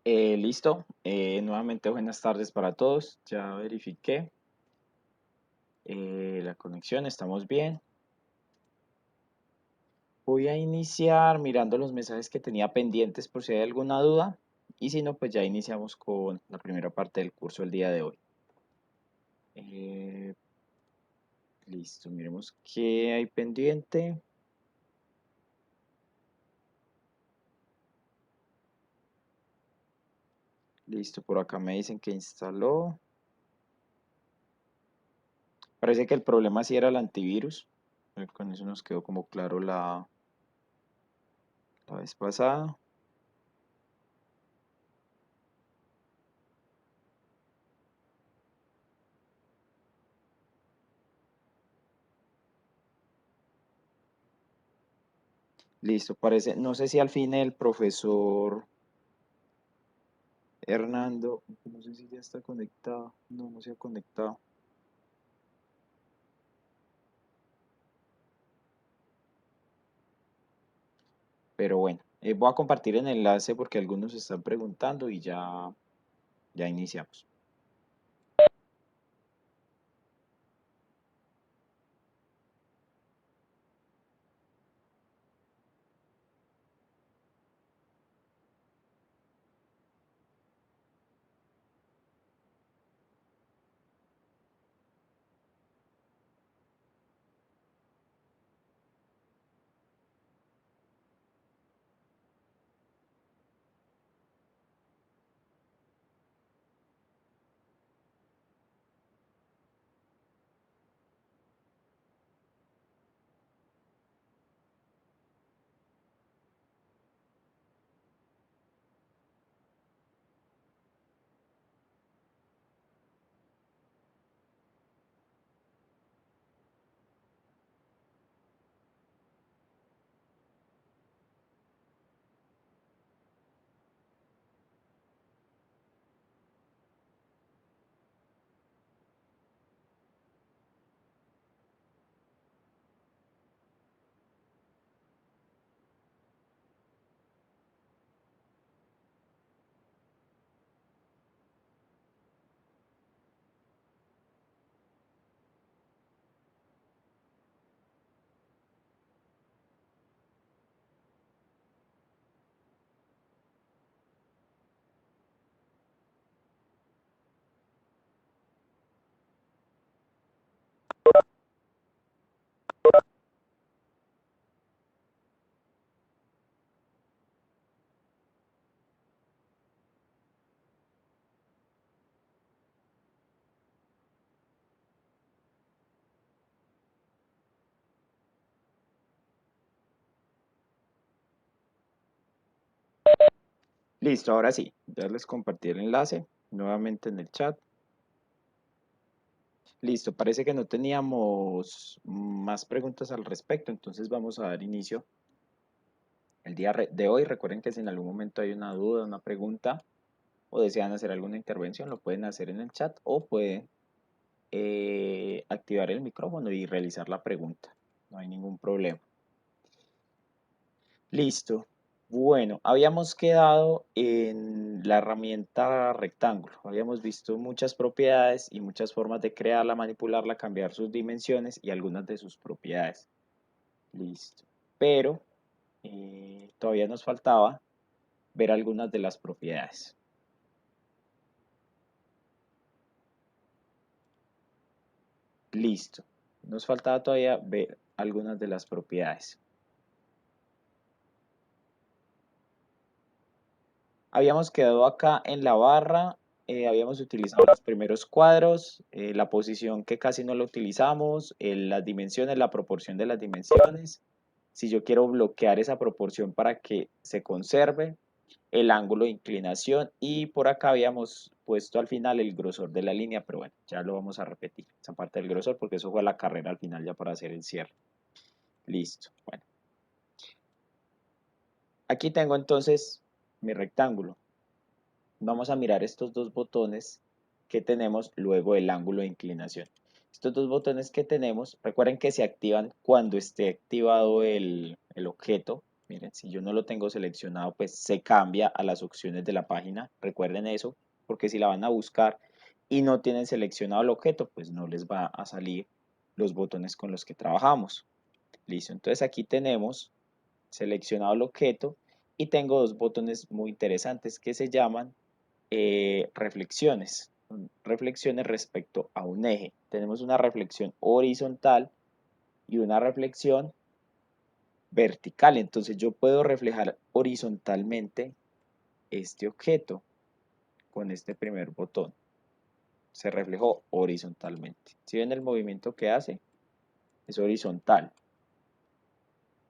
Listo. Nuevamente buenas tardes para todos. Ya verifiqué la conexión, estamos bien. Voy a iniciar mirando los mensajes que tenía pendientes por si hay alguna duda. Y si no, pues ya iniciamos con la primera parte del curso el día de hoy. Eh, Listo, miremos qué hay pendiente. Listo, por acá me dicen que instaló. Parece que el problema sí era el antivirus. Con eso nos quedó como claro la vez pasada. Listo, parece, no sé si al fin el profesor Hernando, no sé si ya está conectado, no se ha conectado, pero bueno, voy a compartir el enlace porque algunos están preguntando y ya iniciamos. Listo, ahora sí, ya les compartí el enlace nuevamente en el chat. Listo, parece que no teníamos más preguntas al respecto, entonces vamos a dar inicio el día de hoy. Recuerden que si en algún momento hay una duda, una pregunta o desean hacer alguna intervención, lo pueden hacer en el chat o pueden activar el micrófono y realizar la pregunta. No hay ningún problema. Listo. Bueno, habíamos quedado en la herramienta rectángulo. Habíamos visto muchas propiedades y muchas formas de crearla, manipularla, cambiar sus dimensiones y algunas de sus propiedades. Listo. Pero todavía nos faltaba ver algunas de las propiedades. Listo. Nos faltaba todavía ver algunas de las propiedades. Habíamos quedado acá en la barra, habíamos utilizado los primeros cuadros, la posición que casi no lo utilizamos, las dimensiones, la proporción de las dimensiones. Si yo quiero bloquear esa proporción para que se conserve, el ángulo de inclinación y por acá habíamos puesto al final el grosor de la línea, pero bueno, ya lo vamos a repetir, esa parte del grosor, porque eso fue la carrera al final ya para hacer el cierre. Listo. Bueno, aquí tengo entonces mi rectángulo. Vamos a mirar estos dos botones que tenemos luego del ángulo de inclinación. Estos dos botones que tenemos, recuerden que se activan cuando esté activado el objeto Miren, si yo no lo tengo seleccionado, pues se cambia a las opciones de la página. Recuerden eso, porque si la van a buscar y no tienen seleccionado el objeto, pues no les va a salir los botones con los que trabajamos. Listo, entonces aquí tenemos seleccionado el objeto y tengo dos botones muy interesantes que se llaman reflexiones. Reflexiones respecto a un eje. Tenemos una reflexión horizontal y una reflexión vertical. Entonces yo puedo reflejar horizontalmente este objeto con este primer botón. Se reflejó horizontalmente. Si ven el movimiento que hace, es horizontal.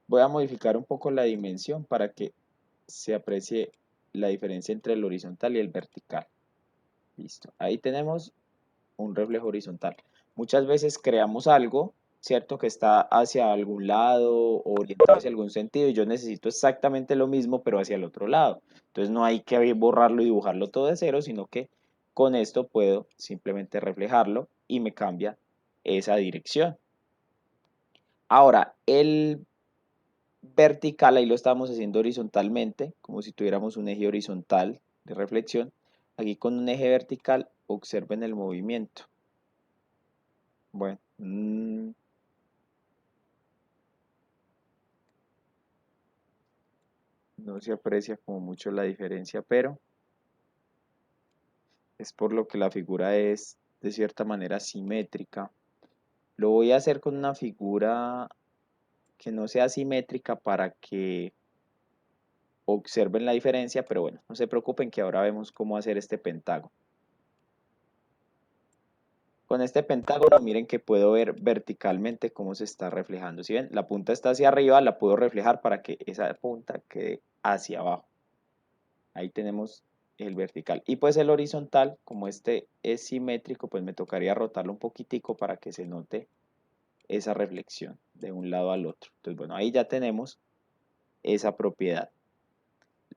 Voy a modificar un poco la dimensión para que se aprecie la diferencia entre el horizontal y el vertical. Listo. Ahí tenemos un reflejo horizontal. Muchas veces creamos algo, ¿cierto? Que está hacia algún lado o orientado hacia algún sentido y yo necesito exactamente lo mismo, pero hacia el otro lado. Entonces no hay que borrarlo y dibujarlo todo de cero, sino que con esto puedo simplemente reflejarlo y me cambia esa dirección. Ahora, el vertical, ahí lo estamos haciendo horizontalmente, como si tuviéramos un eje horizontal de reflexión. Aquí con un eje vertical, observen el movimiento. Bueno, no se aprecia como mucho la diferencia, pero es por lo que la figura es de cierta manera simétrica. Lo voy a hacer con una figura que no sea simétrica para que observen la diferencia, pero bueno, no se preocupen que ahora vemos cómo hacer este pentágono. Con este pentágono miren que puedo ver verticalmente cómo se está reflejando. Si ven, la punta está hacia arriba, la puedo reflejar para que esa punta quede hacia abajo. Ahí tenemos el vertical. Y pues el horizontal, como este es simétrico, pues me tocaría rotarlo un poquitico para que se note esa reflexión de un lado al otro. Entonces, bueno, ahí ya tenemos esa propiedad.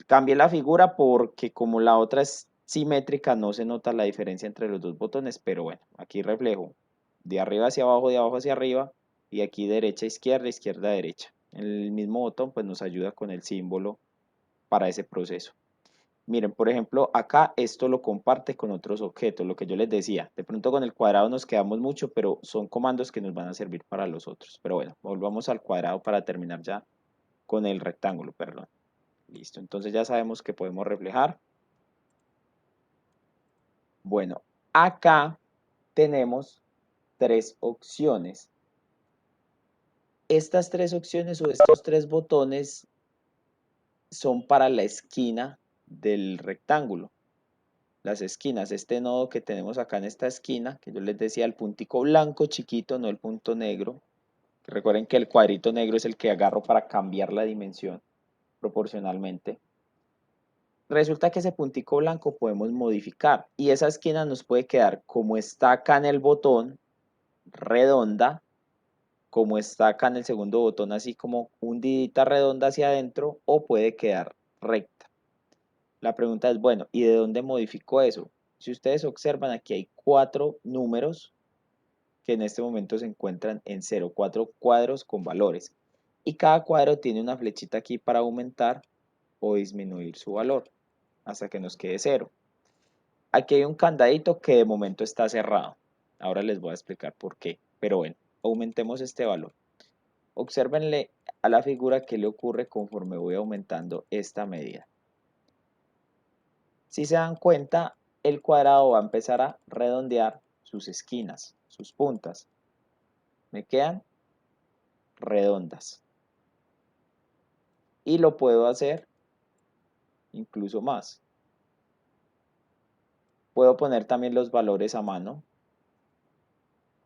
Cambié la figura porque como la otra es simétrica, no se nota la diferencia entre los dos botones, pero bueno, aquí reflejo de arriba hacia abajo, de abajo hacia arriba, y aquí derecha, izquierda, izquierda, derecha. El mismo botón pues nos ayuda con el símbolo para ese proceso. Miren, por ejemplo, acá esto lo comparte con otros objetos, lo que yo les decía. De pronto con el cuadrado nos quedamos mucho, pero son comandos que nos van a servir para los otros. Pero bueno, volvamos al cuadrado para terminar ya con el rectángulo, perdón. Listo, entonces ya sabemos que podemos reflejar. Bueno, acá tenemos tres opciones. Estas tres opciones o estos tres botones son para la esquina del rectángulo. Las esquinas, este nodo que tenemos acá en esta esquina, que yo les decía el puntico blanco chiquito, no el punto negro. Recuerden que el cuadrito negro es el que agarro para cambiar la dimensión proporcionalmente. Resulta que ese puntico blanco podemos modificar y esa esquina nos puede quedar como está acá en el botón, redonda, como está acá en el segundo botón, así como hundidita redonda hacia adentro, o puede quedar recta. La pregunta es, bueno, ¿y de dónde modifico eso? Si ustedes observan, aquí hay cuatro números que en este momento se encuentran en cero, cuatro cuadros con valores. Y cada cuadro tiene una flechita aquí para aumentar o disminuir su valor hasta que nos quede cero. Aquí hay un candadito que de momento está cerrado. Ahora les voy a explicar por qué. Pero bueno, aumentemos este valor. Obsérvenle a la figura qué le ocurre conforme voy aumentando esta medida. Si se dan cuenta, el cuadrado va a empezar a redondear sus esquinas, sus puntas. Me quedan redondas. Y lo puedo hacer incluso más. Puedo poner también los valores a mano,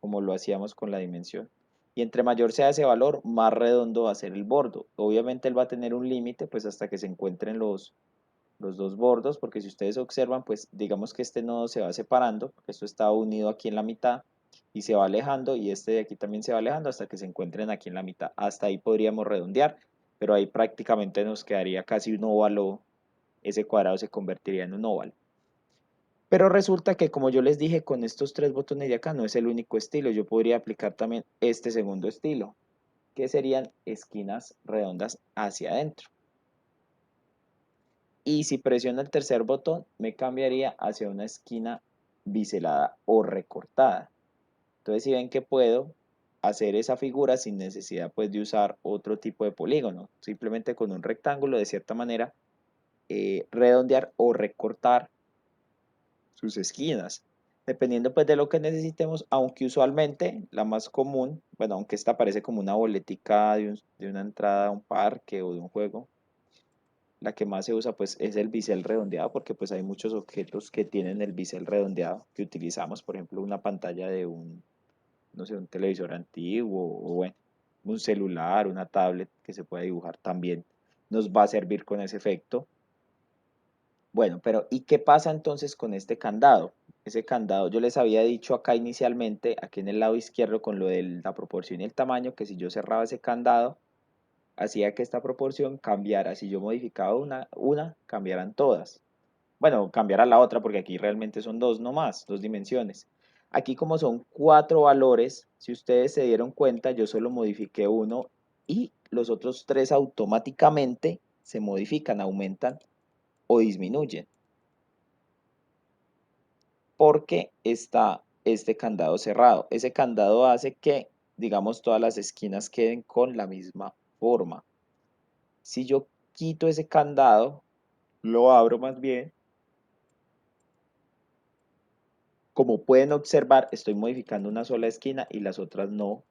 como lo hacíamos con la dimensión. Y entre mayor sea ese valor, más redondo va a ser el bordo. Obviamente él va a tener un límite, pues hasta que se encuentren los dos bordos, porque si ustedes observan, pues digamos que este nodo se va separando, porque esto está unido aquí en la mitad, y se va alejando, y este de aquí también se va alejando hasta que se encuentren aquí en la mitad. Hasta ahí podríamos redondear, pero ahí prácticamente nos quedaría casi un óvalo, ese cuadrado se convertiría en un óvalo. Pero resulta que como yo les dije, con estos tres botones de acá no es el único estilo, yo podría aplicar también este segundo estilo. que serían esquinas redondas hacia adentro. Y si presiono el tercer botón, me cambiaría hacia una esquina biselada o recortada. Entonces, si ven que puedo hacer esa figura sin necesidad pues de usar otro tipo de polígono, simplemente con un rectángulo de cierta manera redondear o recortar sus esquinas, dependiendo pues de lo que necesitemos, aunque usualmente la más común, bueno, aunque esta parece como una boletica de una entrada a un parque o de un juego, la que más se usa pues es el bisel redondeado, porque pues hay muchos objetos que tienen el bisel redondeado que utilizamos, por ejemplo una pantalla de un, no sé, un televisor antiguo o bueno, un celular, una tablet que se puede dibujar también nos va a servir con ese efecto. Bueno, pero ¿y qué pasa entonces con este candado? Ese candado, yo les había dicho acá inicialmente, aquí en el lado izquierdo con lo de la proporción y el tamaño, que si yo cerraba ese candado, hacía que esta proporción cambiara. Si yo modificaba una cambiaran todas. Bueno, cambiara la otra porque aquí realmente son dos nomás, dos dimensiones. Aquí como son cuatro valores, si ustedes se dieron cuenta, yo solo modifiqué uno y los otros tres automáticamente se modifican, aumentan o disminuyen, porque está este candado cerrado. Ese candado hace que, digamos, todas las esquinas queden con la misma forma. Si yo quito ese candado, lo abro más bien, como pueden observar, estoy modificando una sola esquina y las otras no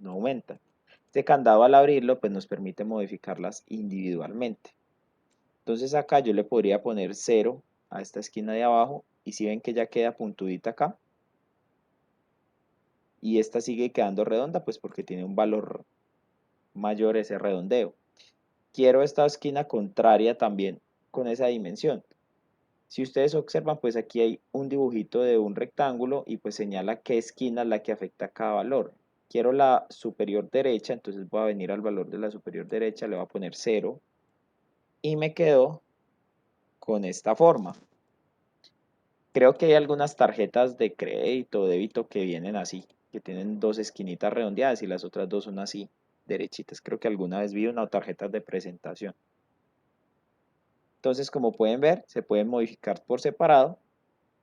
aumentan. Este candado al abrirlo, pues nos permite modificarlas individualmente. Entonces acá yo le podría poner 0 a esta esquina de abajo y si ven que ya queda puntudita acá, y esta sigue quedando redonda, pues porque tiene un valor mayor ese redondeo. Quiero esta esquina contraria también con esa dimensión. Si ustedes observan, pues aquí hay un dibujito de un rectángulo y pues señala qué esquina es la que afecta a cada valor. Quiero la superior derecha, entonces voy a venir al valor de la superior derecha, le voy a poner 0 y me quedo con esta forma. Creo que hay algunas tarjetas de crédito o débito que vienen así, que tienen dos esquinitas redondeadas y las otras dos son así, derechitas. Creo que alguna vez vi una tarjeta de presentación. Entonces, como pueden ver, se pueden modificar por separado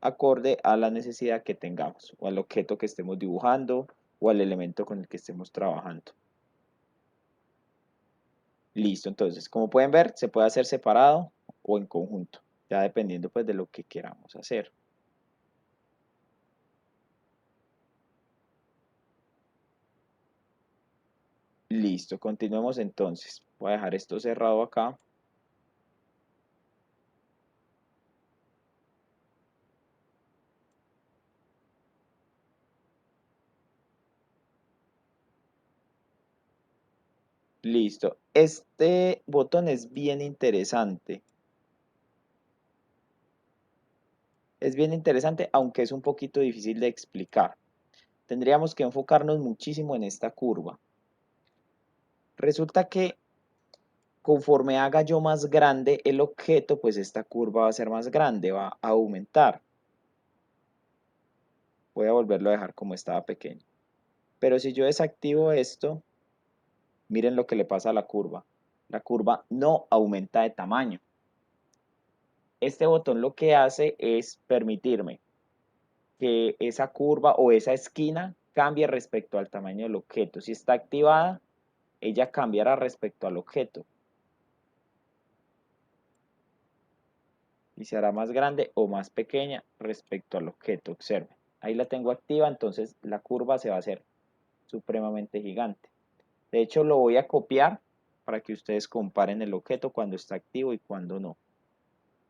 acorde a la necesidad que tengamos o al objeto que estemos dibujando o al elemento con el que estemos trabajando. Listo, entonces, como pueden ver, se puede hacer separado o en conjunto, ya dependiendo pues de lo que queramos hacer. Listo, continuemos entonces. Voy a dejar esto cerrado acá. Listo. Este botón es bien interesante. Es bien interesante, aunque es un poquito difícil de explicar. Tendríamos que enfocarnos muchísimo en esta curva. Resulta que conforme haga yo más grande el objeto, pues esta curva va a ser más grande, va a aumentar. Voy a volverlo a dejar como estaba pequeño. Pero si yo desactivo esto, miren lo que le pasa a la curva. La curva no aumenta de tamaño. Este botón lo que hace es permitirme que esa curva o esa esquina cambie respecto al tamaño del objeto. Si está activada, ella cambiará respecto al objeto y se hará más grande o más pequeña respecto al objeto. Observen, ahí la tengo activa, entonces la curva se va a hacer supremamente gigante. De hecho, lo voy a copiar para que ustedes comparen el objeto cuando está activo y cuando no.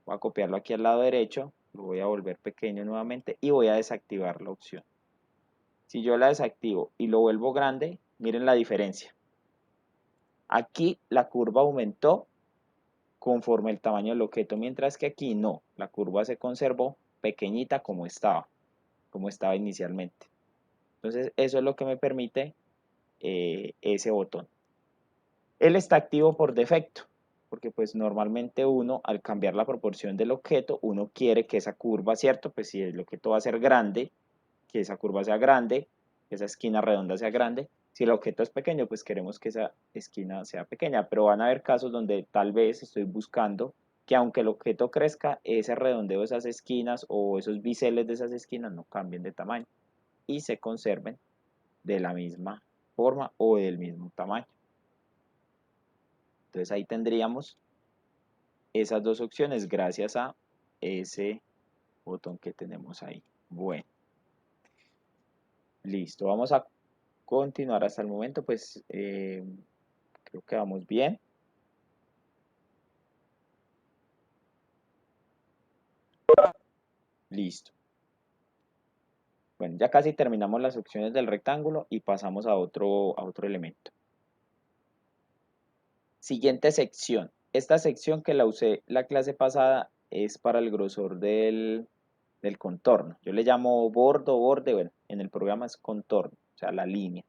Voy a copiarlo aquí al lado derecho, lo voy a volver pequeño nuevamente y voy a desactivar la opción. Si yo la desactivo y lo vuelvo grande, miren la diferencia. Aquí la curva aumentó conforme el tamaño del objeto, mientras que aquí no, la curva se conservó pequeñita como estaba inicialmente. Entonces eso es lo que me permite ese botón. Él está activo por defecto, porque pues normalmente uno al cambiar la proporción del objeto, uno quiere que esa curva, ¿cierto? Pues si el objeto va a ser grande, que esa curva sea grande, que esa esquina redonda sea grande. Si el objeto es pequeño, pues queremos que esa esquina sea pequeña, pero van a haber casos donde tal vez estoy buscando que aunque el objeto crezca, ese redondeo de esas esquinas o esos biseles de esas esquinas no cambien de tamaño y se conserven de la misma forma o del mismo tamaño. Entonces ahí tendríamos esas dos opciones gracias a ese botón que tenemos ahí. Bueno, listo. Vamos a continuar hasta el momento, pues creo que vamos bien. Listo. Bueno, ya casi terminamos las opciones del rectángulo y pasamos a otro elemento. Siguiente sección. Esta sección que la usé la clase pasada es para el grosor del contorno. Yo le llamo bordo, borde, bueno, en el programa es contorno, o sea, la línea.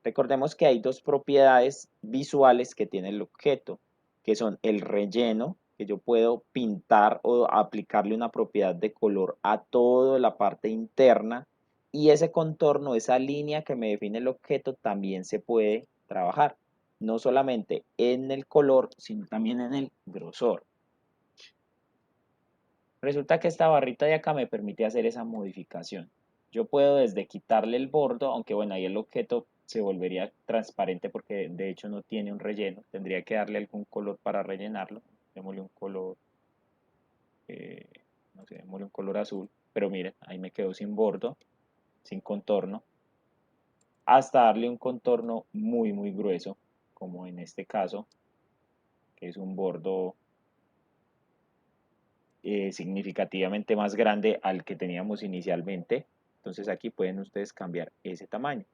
Recordemos que hay dos propiedades visuales que tiene el objeto, que son el relleno, que yo puedo pintar o aplicarle una propiedad de color a toda la parte interna, y ese contorno, esa línea que me define el objeto, también se puede trabajar, no solamente en el color, sino también en el grosor. Resulta que esta barrita de acá me permite hacer esa modificación. Yo puedo desde quitarle el bordo, aunque bueno, ahí el objeto se volvería transparente porque de hecho no tiene un relleno. Tendría que darle algún color para rellenarlo. Démosle un color, eh, no sé, démosle un color azul. Pero miren, ahí me quedo sin bordo, sin contorno. Hasta darle un contorno muy, muy grueso, como en este caso, que es un bordo significativamente más grande al que teníamos inicialmente. Entonces aquí pueden ustedes cambiar ese tamaño.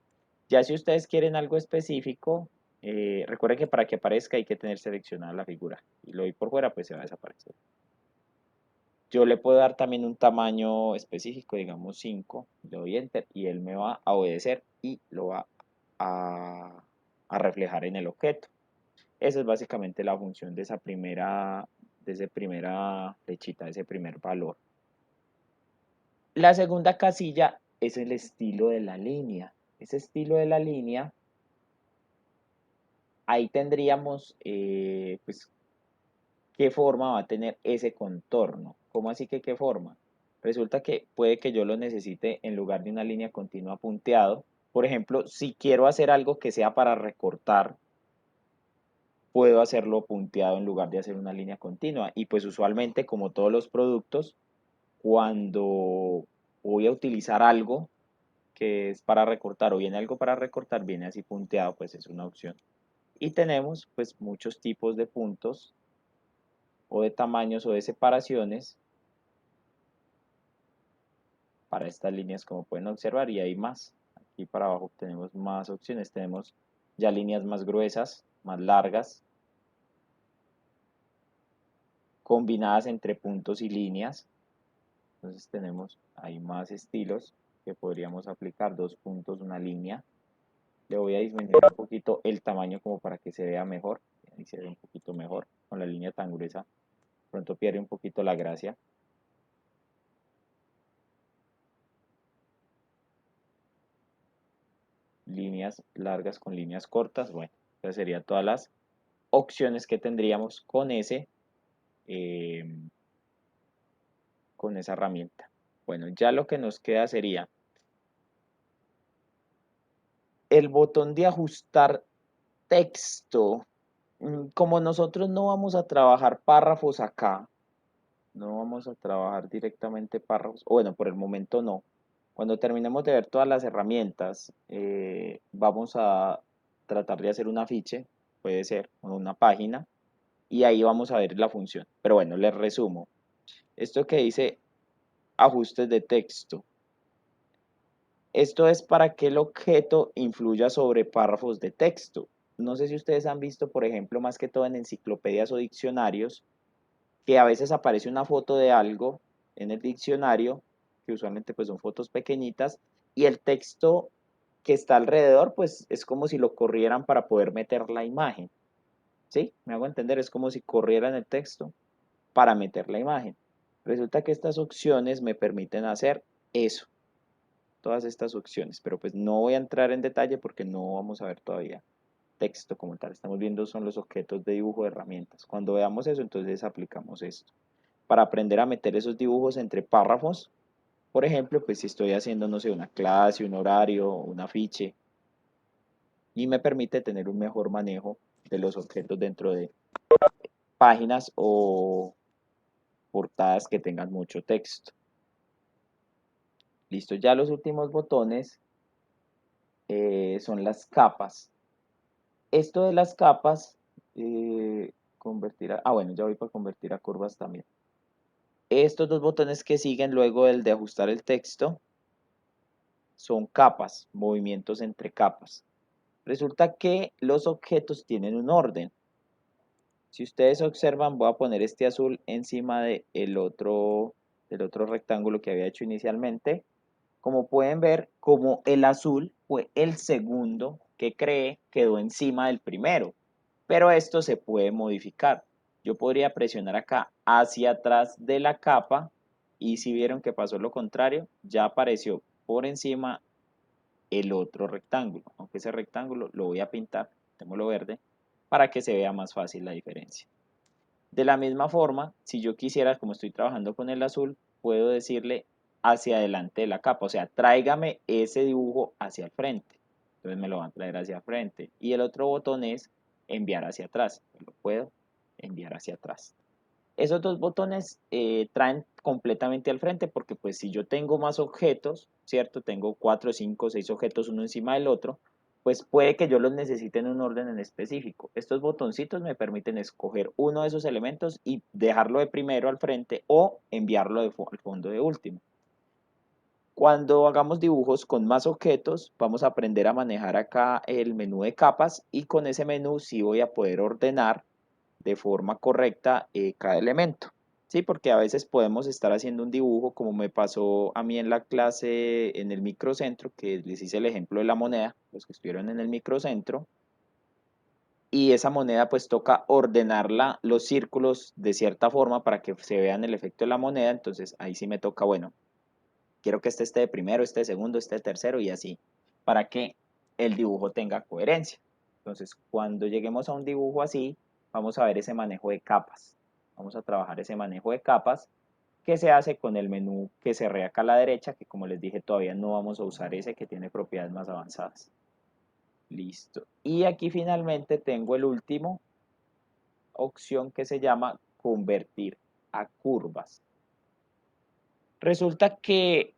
Ya si ustedes quieren algo específico, recuerden que para que aparezca hay que tener seleccionada la figura. Y lo doy por fuera, pues se va a desaparecer. Yo le puedo dar también un tamaño específico, digamos 5, le doy enter y él me va a obedecer y lo va a reflejar en el objeto. Esa es básicamente la función de esa primera flechita, de ese primer valor. La segunda casilla es el estilo de la línea. Ese estilo de la línea, ahí tendríamos, pues, qué forma va a tener ese contorno. ¿Cómo así que qué forma? Resulta que puede que yo lo necesite en lugar de una línea continua punteado. Por ejemplo, si quiero hacer algo que sea para recortar, puedo hacerlo punteado en lugar de hacer una línea continua. Y pues usualmente, como todos los productos, cuando voy a utilizar algo que es para recortar o viene algo para recortar, viene así punteado, pues es una opción. Y tenemos pues muchos tipos de puntos o de tamaños o de separaciones para estas líneas, como pueden observar, y hay más. Aquí para abajo tenemos más opciones, tenemos ya líneas más gruesas, más largas, combinadas entre puntos y líneas. Entonces tenemos ahí más estilos que podríamos aplicar, dos puntos, una línea. Le voy a disminuir un poquito el tamaño como para que se vea mejor. Ahí se ve un poquito mejor con la línea tan gruesa. Pronto pierde un poquito la gracia. Líneas largas con líneas cortas. Bueno, esas serían todas las opciones que tendríamos eh, con esa herramienta. Bueno, ya lo que nos queda sería el botón de ajustar texto. Como nosotros no vamos a trabajar párrafos acá, no vamos a trabajar directamente párrafos, o bueno, por el momento no. Cuando terminemos de ver todas las herramientas, vamos a tratar de hacer un afiche, puede ser, o una página, y ahí vamos a ver la función. Pero bueno, les resumo. Esto que dice ajustes de texto. Esto es para que el objeto influya sobre párrafos de texto. No sé si ustedes han visto, por ejemplo, más que todo en enciclopedias o diccionarios, que a veces aparece una foto de algo en el diccionario, que usualmente pues son fotos pequeñitas, y el texto que está alrededor pues es como si lo corrieran para poder meter la imagen. ¿Sí? Me hago entender, es como si corrieran el texto para meter la imagen. Resulta que estas opciones me permiten hacer eso. todas estas opciones, pero pues no voy a entrar en detalle porque no vamos a ver todavía texto como tal. Estamos viendo son los objetos de dibujo de herramientas. Cuando veamos eso, entonces aplicamos esto. Para aprender a meter esos dibujos entre párrafos, por ejemplo, pues si estoy haciendo, no sé, una clase, un horario, un afiche, y me permite tener un mejor manejo de los objetos dentro de páginas o portadas que tengan mucho texto. Listo, ya los últimos botones son las capas. Esto de las capas, bueno, ya voy para convertir a curvas también. Estos dos botones que siguen luego del de ajustar el texto son capas, movimientos entre capas. Resulta que los objetos tienen un orden. Si ustedes observan, voy a poner este azul encima del otro rectángulo que había hecho inicialmente. Como pueden ver, como el azul fue el segundo que creé, quedó encima del primero. Pero esto se puede modificar. Yo podría presionar acá hacia atrás de la capa y si vieron que pasó lo contrario, ya apareció por encima el otro rectángulo. Aunque ese rectángulo lo voy a pintar, tengo verde, para que se vea más fácil la diferencia. De la misma forma, si yo quisiera, como estoy trabajando con el azul, puedo decirle hacia adelante de la capa, o sea, tráigame ese dibujo hacia el frente. Entonces me lo van a traer hacia el frente. Y el otro botón es enviar hacia atrás. Lo puedo enviar hacia atrás. Esos dos botones traen completamente al frente porque pues si yo tengo más objetos, ¿cierto? Tengo 4, 5, 6 objetos uno encima del otro, pues puede que yo los necesite en un orden en específico. Estos botoncitos me permiten escoger uno de esos elementos y dejarlo de primero al frente o enviarlo al fondo de último. Cuando hagamos dibujos con más objetos, vamos a aprender a manejar acá el menú de capas y con ese menú sí voy a poder ordenar de forma correcta cada elemento. Sí, porque a veces podemos estar haciendo un dibujo como me pasó a mí en la clase en el microcentro, que les hice el ejemplo de la moneda, los que estuvieron en el microcentro, y esa moneda pues toca ordenarla, los círculos de cierta forma para que se vean el efecto de la moneda, entonces ahí sí me toca, bueno, quiero que este esté de primero, este de segundo, este de tercero y así, para que el dibujo tenga coherencia. Entonces, cuando lleguemos a un dibujo así, vamos a ver ese manejo de capas. Vamos a trabajar ese manejo de capas que se hace con el menú que se re acá a la derecha, que como les dije todavía no vamos a usar ese que tiene propiedades más avanzadas. Listo. Y aquí finalmente tengo el último opción que se llama convertir a curvas. Resulta que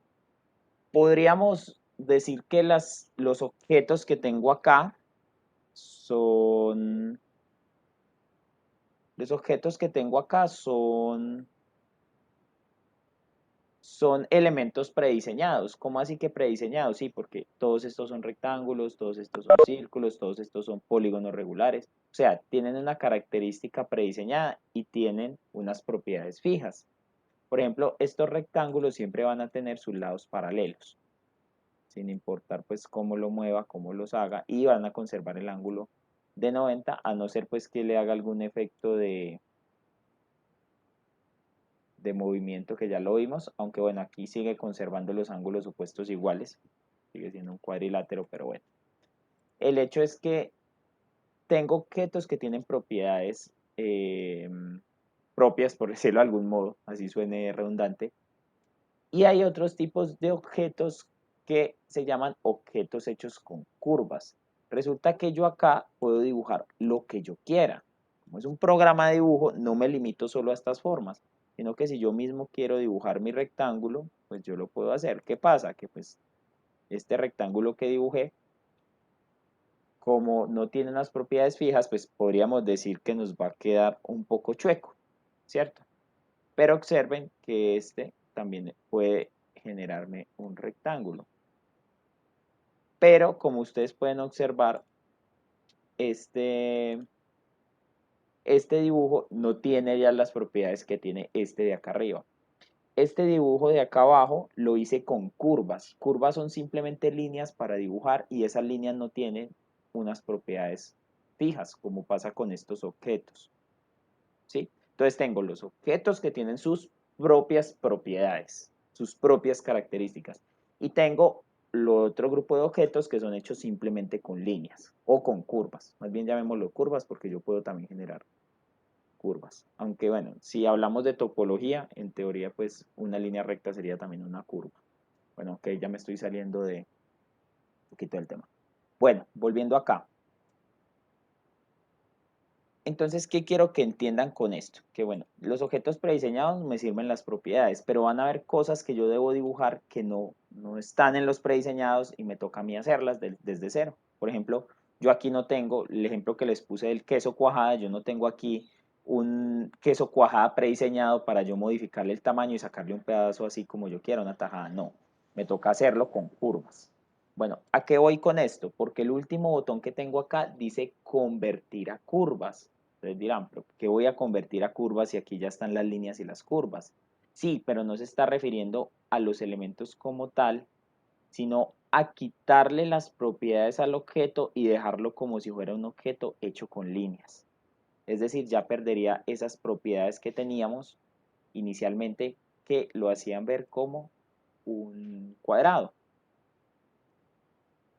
podríamos decir que los objetos que tengo acá son, los objetos que tengo acá son elementos prediseñados. ¿Cómo así que prediseñados? Sí, porque todos estos son rectángulos, todos estos son círculos, todos estos son polígonos regulares. O sea, tienen una característica prediseñada y tienen unas propiedades fijas. Por ejemplo, estos rectángulos siempre van a tener sus lados paralelos, sin importar pues cómo lo mueva, cómo los haga, y van a conservar el ángulo de 90, a no ser pues que le haga algún efecto de movimiento que ya lo vimos, aunque bueno, aquí sigue conservando los ángulos opuestos iguales, sigue siendo un cuadrilátero, pero bueno. El hecho es que tengo objetos que tienen propiedades propias, por decirlo de algún modo, así suene redundante, y hay otros tipos de objetos que se llaman objetos hechos con curvas. Resulta que yo acá puedo dibujar lo que yo quiera. Como es un programa de dibujo, no me limito solo a estas formas, sino que si yo mismo quiero dibujar mi rectángulo, pues yo lo puedo hacer. ¿Qué pasa? Que pues este rectángulo que dibujé, como no tiene unas propiedades fijas, pues podríamos decir que nos va a quedar un poco chueco, ¿cierto? Pero observen que este también puede generarme un rectángulo. Pero como ustedes pueden observar, este, este dibujo no tiene ya las propiedades que tiene este de acá arriba. Este dibujo de acá abajo lo hice con curvas. Curvas son simplemente líneas para dibujar y esas líneas no tienen unas propiedades fijas, como pasa con estos objetos. ¿Sí? Entonces tengo los objetos que tienen sus propias propiedades, sus propias características. Y tengo lo otro grupo de objetos que son hechos simplemente con líneas o con curvas. Más bien llamémoslo curvas porque yo puedo también generar curvas. Aunque bueno, si hablamos de topología, en teoría pues una línea recta sería también una curva. Bueno, ok, ya me estoy saliendo de un poquito del tema. Bueno, volviendo acá. Entonces, ¿qué quiero que entiendan con esto? Que bueno, los objetos prediseñados me sirven las propiedades, pero van a haber cosas que yo debo dibujar que no están en los prediseñados y me toca a mí hacerlas desde cero. Por ejemplo, yo aquí no tengo, el ejemplo que les puse del queso cuajada, yo no tengo aquí un queso cuajada prediseñado para yo modificarle el tamaño y sacarle un pedazo así como yo quiera, una tajada. No, me toca hacerlo con curvas. Bueno, ¿a qué voy con esto? Porque el último botón que tengo acá dice convertir a curvas. Ustedes dirán, ¿pero qué voy a convertir a curvas si aquí ya están las líneas y las curvas? Sí, pero no se está refiriendo a los elementos como tal, sino a quitarle las propiedades al objeto y dejarlo como si fuera un objeto hecho con líneas. Es decir, ya perdería esas propiedades que teníamos inicialmente que lo hacían ver como un cuadrado.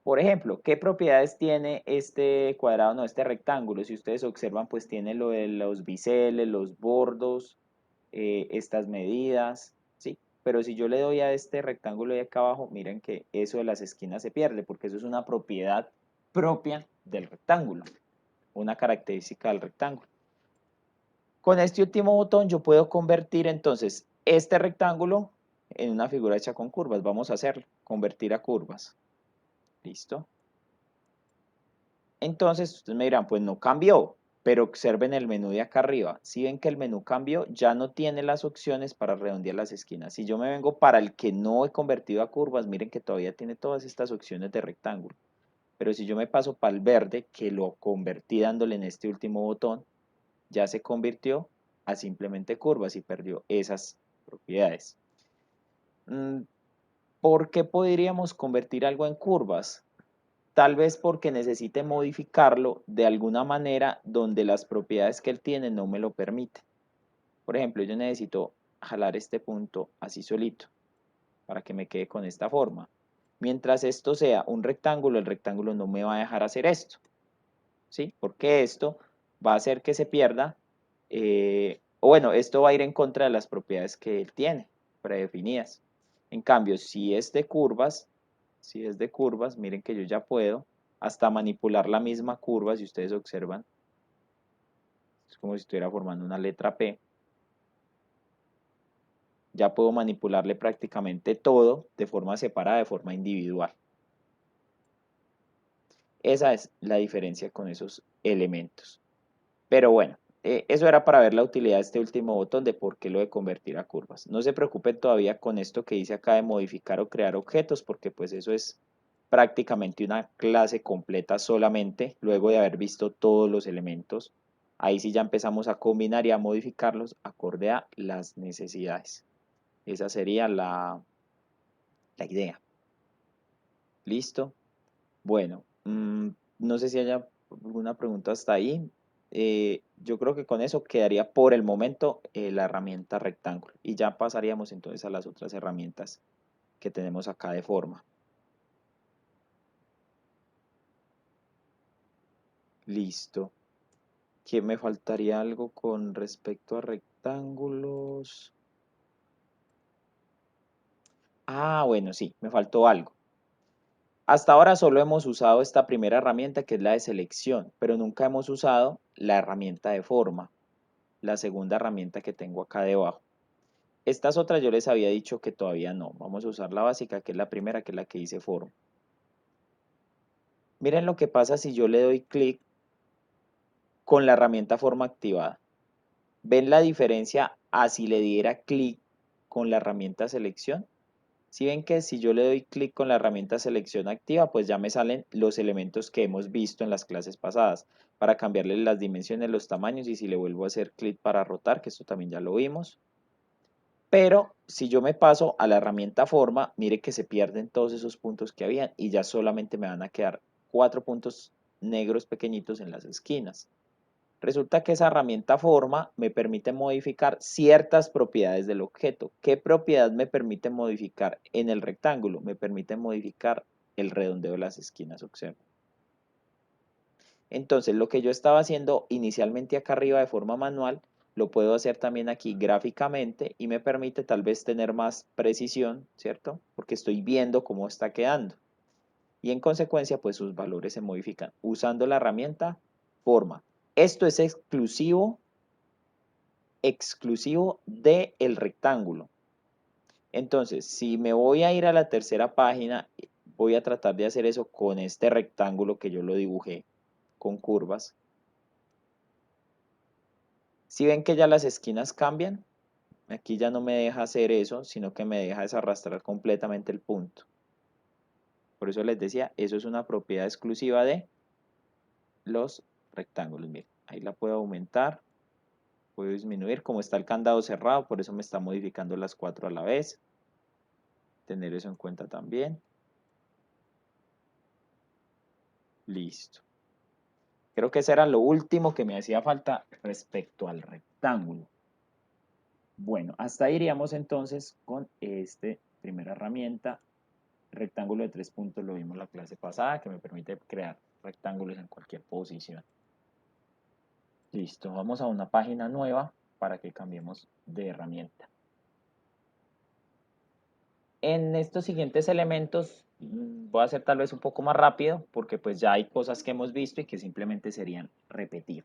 Por ejemplo, ¿qué propiedades tiene este cuadrado, no, este rectángulo? Si ustedes observan, pues tiene lo de los biseles, los bordos, estas medidas, ¿sí? Pero si yo le doy a este rectángulo de acá abajo, miren que eso de las esquinas se pierde, porque eso es una propiedad propia del rectángulo, una característica del rectángulo. Con este último botón yo puedo convertir entonces este rectángulo en una figura hecha con curvas. Vamos a hacerlo, convertir a curvas. ¿Listo? Entonces, ustedes me dirán, pues no cambió, pero observen el menú de acá arriba. Si ven que el menú cambió, ya no tiene las opciones para redondear las esquinas. Si yo me vengo para el que no he convertido a curvas, miren que todavía tiene todas estas opciones de rectángulo. Pero si yo me paso para el verde, que lo convertí dándole en este último botón, ya se convirtió a simplemente curvas y perdió esas propiedades. ¿Por qué podríamos convertir algo en curvas? Tal vez porque necesite modificarlo de alguna manera donde las propiedades que él tiene no me lo permiten. Por ejemplo, yo necesito jalar este punto así solito para que me quede con esta forma. Mientras esto sea un rectángulo, el rectángulo no me va a dejar hacer esto, ¿sí? Porque esto va a hacer que se pierda, o bueno, esto va a ir en contra de las propiedades que él tiene predefinidas. En cambio, si es de curvas, miren que yo ya puedo hasta manipular la misma curva, si ustedes observan, es como si estuviera formando una letra P. Ya puedo manipularle prácticamente todo de forma separada, de forma individual. Esa es la diferencia con esos elementos. Pero bueno, eso era para ver la utilidad de este último botón de por qué lo de convertir a curvas. No se preocupen todavía con esto que dice acá de modificar o crear objetos, porque pues eso es prácticamente una clase completa solamente, luego de haber visto todos los elementos. Ahí sí ya empezamos a combinar y a modificarlos acorde a las necesidades. Esa sería la idea. ¿Listo? Bueno, no sé si haya alguna pregunta hasta ahí. Yo creo que con eso quedaría por el momento la herramienta rectángulo y ya pasaríamos entonces a las otras herramientas que tenemos acá de forma. Listo. ¿Que me faltaría algo con respecto a rectángulos? Ah, bueno, sí, me faltó algo. Hasta ahora solo hemos usado esta primera herramienta que es la de selección, pero nunca hemos usado la herramienta de forma, la segunda herramienta que tengo acá debajo. Estas otras yo les había dicho que todavía no. Vamos a usar la básica, que es la primera, que es la que dice forma. Miren lo que pasa si yo le doy clic con la herramienta forma activada. ¿Ven la diferencia a si le diera clic con la herramienta selección? Si ven que si yo le doy clic con la herramienta selección activa, pues ya me salen los elementos que hemos visto en las clases pasadas, para cambiarle las dimensiones, los tamaños, y si le vuelvo a hacer clic para rotar, que esto también ya lo vimos. Pero si yo me paso a la herramienta forma, mire que se pierden todos esos puntos que habían y ya solamente me van a quedar 4 puntos negros pequeñitos en las esquinas. Resulta que esa herramienta forma me permite modificar ciertas propiedades del objeto. ¿Qué propiedad me permite modificar en el rectángulo? Me permite modificar el redondeo de las esquinas, observa. Entonces, lo que yo estaba haciendo inicialmente acá arriba de forma manual, lo puedo hacer también aquí gráficamente y me permite tal vez tener más precisión, ¿cierto? Porque estoy viendo cómo está quedando. Y en consecuencia, pues sus valores se modifican usando la herramienta forma. Esto es exclusivo del rectángulo. Entonces, si me voy a ir a la tercera página, voy a tratar de hacer eso con este rectángulo que yo lo dibujé con curvas. Si ven que ya las esquinas cambian, aquí ya no me deja hacer eso, sino que me deja desarrastrar completamente el punto. Por eso les decía, eso es una propiedad exclusiva de los rectángulos. Miren, ahí la puedo aumentar, puedo disminuir, como está el candado cerrado, por eso me está modificando las 4 a la vez. Tener eso en cuenta también. Listo. Creo que eso era lo último que me hacía falta respecto al rectángulo. Bueno, hasta ahí iríamos entonces con esta primera herramienta. Rectángulo de 3 puntos lo vimos la clase pasada, que me permite crear rectángulos en cualquier posición. Listo, vamos a una página nueva para que cambiemos de herramienta. En estos siguientes elementos voy a hacer tal vez un poco más rápido porque pues ya hay cosas que hemos visto y que simplemente serían repetir.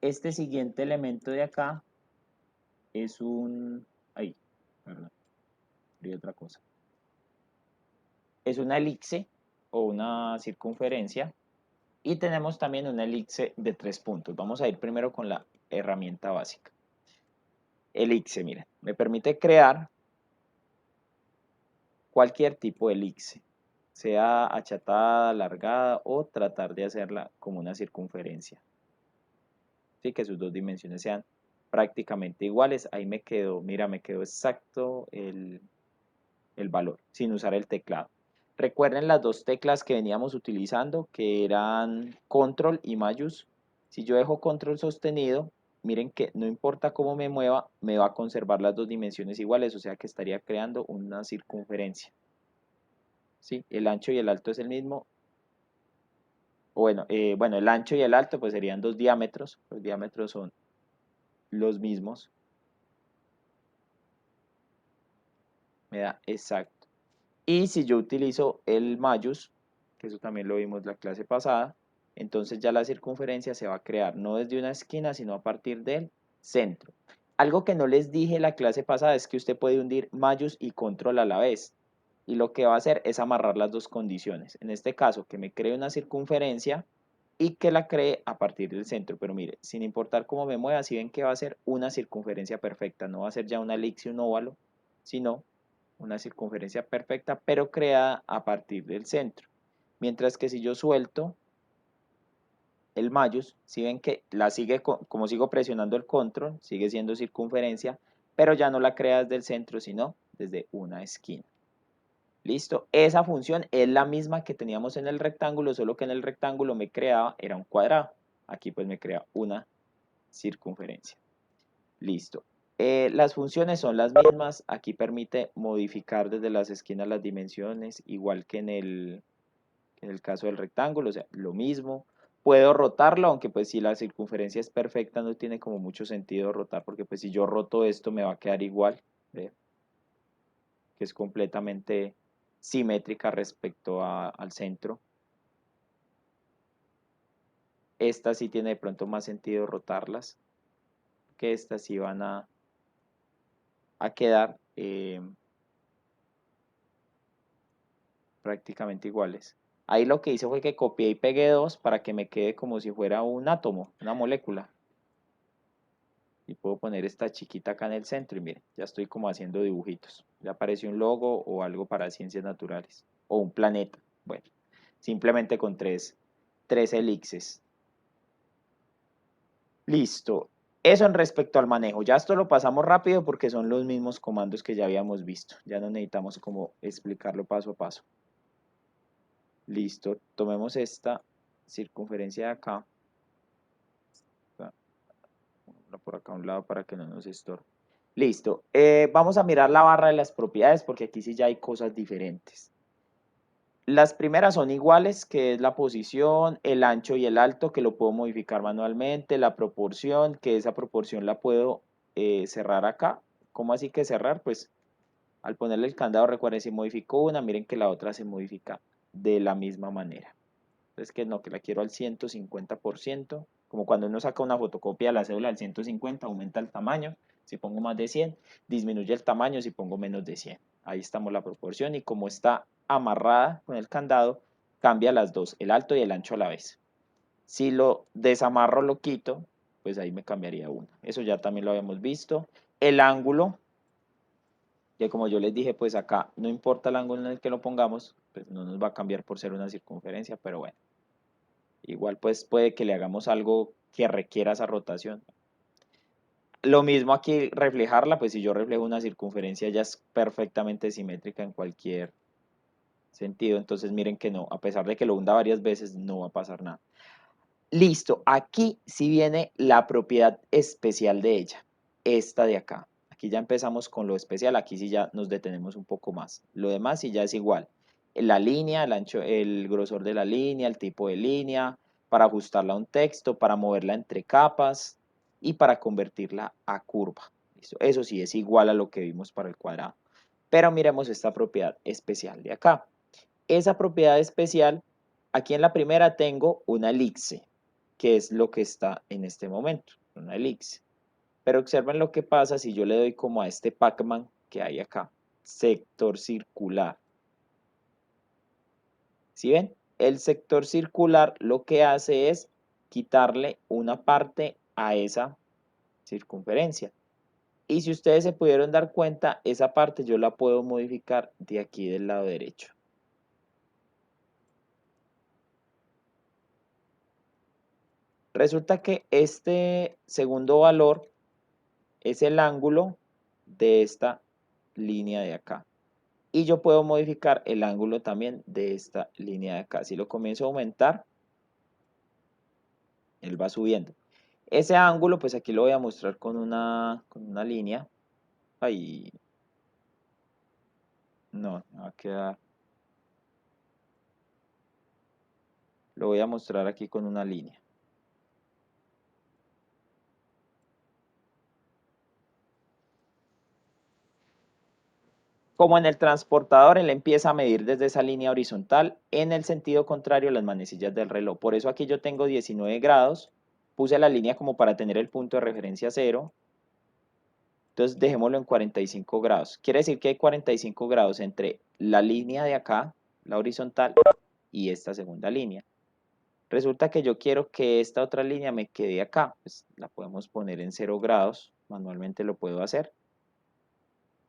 Este siguiente elemento de acá es un... Ay, perdón, vi otra cosa. Es una elipse o una circunferencia y tenemos también una elipse de 3 puntos. Vamos a ir primero con la herramienta básica. Elipse, miren, me permite crear cualquier tipo de elipse, sea achatada, alargada o tratar de hacerla como una circunferencia. ¿Sí? Que sus dos dimensiones sean prácticamente iguales. Ahí me quedó, mira, me quedó exacto el valor, sin usar el teclado. Recuerden las dos teclas que veníamos utilizando, que eran control y mayús. Si yo dejo control sostenido, miren que no importa cómo me mueva, me va a conservar las dos dimensiones iguales, o sea que estaría creando una circunferencia. ¿Sí? El ancho y el alto es el mismo. Bueno, el ancho y el alto pues serían dos diámetros. Los diámetros son los mismos. Me da exacto. Y si yo utilizo el mayús, que eso también lo vimos la clase pasada, entonces ya la circunferencia se va a crear no desde una esquina, sino a partir del centro. Algo que no les dije la clase pasada es que usted puede hundir mayús y control a la vez. Y lo que va a hacer es amarrar las dos condiciones. En este caso, que me cree una circunferencia y que la cree a partir del centro. Pero mire, sin importar cómo me mueva, si ven que va a ser una circunferencia perfecta, no va a ser ya una elipse, un óvalo, sino una circunferencia perfecta, pero creada a partir del centro. Mientras que si yo suelto el mayús, si ven que la sigue, como sigo presionando el control, sigue siendo circunferencia, pero ya no la crea desde el centro, sino desde una esquina. Listo, esa función es la misma que teníamos en el rectángulo, solo que en el rectángulo me creaba, era un cuadrado. Aquí pues me crea una circunferencia. Listo. Las funciones son las mismas. Aquí permite modificar desde las esquinas las dimensiones, igual que en el caso del rectángulo, o sea, lo mismo. Puedo rotarlo, aunque pues si la circunferencia es perfecta no tiene como mucho sentido rotar, porque pues si yo roto esto me va a quedar igual, ¿ve? Que es completamente simétrica respecto al centro. Estas sí tiene de pronto más sentido rotarlas, que estas sí van a quedar prácticamente iguales. Ahí lo que hice fue que copié y pegué dos para que me quede como si fuera un átomo, una molécula. Y puedo poner esta chiquita acá en el centro y miren, ya estoy como haciendo dibujitos. Ya apareció un logo o algo para ciencias naturales. O un planeta. Bueno, simplemente con tres elixes. Listo. Eso en respecto al manejo. Ya esto lo pasamos rápido porque son los mismos comandos que ya habíamos visto. Ya no necesitamos como explicarlo paso a paso. Listo. Tomemos esta circunferencia de acá. por acá a un lado para que no nos estorbe. Listo. Vamos a mirar la barra de las propiedades porque aquí sí ya hay cosas diferentes. Las primeras son iguales, que es la posición, el ancho y el alto, que lo puedo modificar manualmente, la proporción, que esa proporción la puedo cerrar acá. ¿Cómo así que cerrar? Pues al ponerle el candado, recuerden, si modifico una, miren que la otra se modifica de la misma manera. Entonces, que no, que la quiero al 150%, como cuando uno saca una fotocopia de la cédula al 150, aumenta el tamaño. Si pongo más de 100, disminuye el tamaño si pongo menos de 100. Ahí estamos la proporción y como está amarrada con el candado, cambia las dos, el alto y el ancho a la vez. Si lo desamarro, lo quito, pues ahí me cambiaría una. Eso ya también lo habíamos visto. El ángulo, que como yo les dije, pues acá no importa el ángulo en el que lo pongamos, pues no nos va a cambiar por ser una circunferencia, pero bueno. Igual pues puede que le hagamos algo que requiera esa rotación. Lo mismo aquí reflejarla, pues si yo reflejo una circunferencia ya es perfectamente simétrica en cualquier sentido. Entonces miren que no, a pesar de que lo hunda varias veces, no va a pasar nada. Listo, aquí sí viene la propiedad especial de ella, esta de acá. Aquí ya empezamos con lo especial, aquí sí ya nos detenemos un poco más. Lo demás sí ya es igual. La línea, el ancho, el grosor de la línea, el tipo de línea, para ajustarla a un texto, para moverla entre capas y para convertirla a curva. ¿Listo? Eso sí es igual a lo que vimos para el cuadrado. Pero miremos esta propiedad especial de acá. Esa propiedad especial, aquí en la primera tengo una elipse, que es lo que está en este momento, una elipse. Pero observen lo que pasa si yo le doy como a este Pac-Man que hay acá, sector circular. ¿Sí ven? El sector circular lo que hace es quitarle una parte a esa circunferencia. Y si ustedes se pudieron dar cuenta, esa parte yo la puedo modificar de aquí del lado derecho. Resulta que este segundo valor es el ángulo de esta línea de acá. Y yo puedo modificar el ángulo también de esta línea de acá. Si lo comienzo a aumentar, él va subiendo. Ese ángulo, pues aquí lo voy a mostrar con una línea. Ahí, no, me va a quedar. Lo voy a mostrar aquí con una línea. Como en el transportador, él empieza a medir desde esa línea horizontal en el sentido contrario a las manecillas del reloj. Por eso aquí yo tengo 19 grados. Puse la línea como para tener el punto de referencia cero. Entonces dejémoslo en 45 grados. Quiere decir que hay 45 grados entre la línea de acá, la horizontal, y esta segunda línea. Resulta que yo quiero que esta otra línea me quede acá. Pues la podemos poner en 0 grados. Manualmente lo puedo hacer.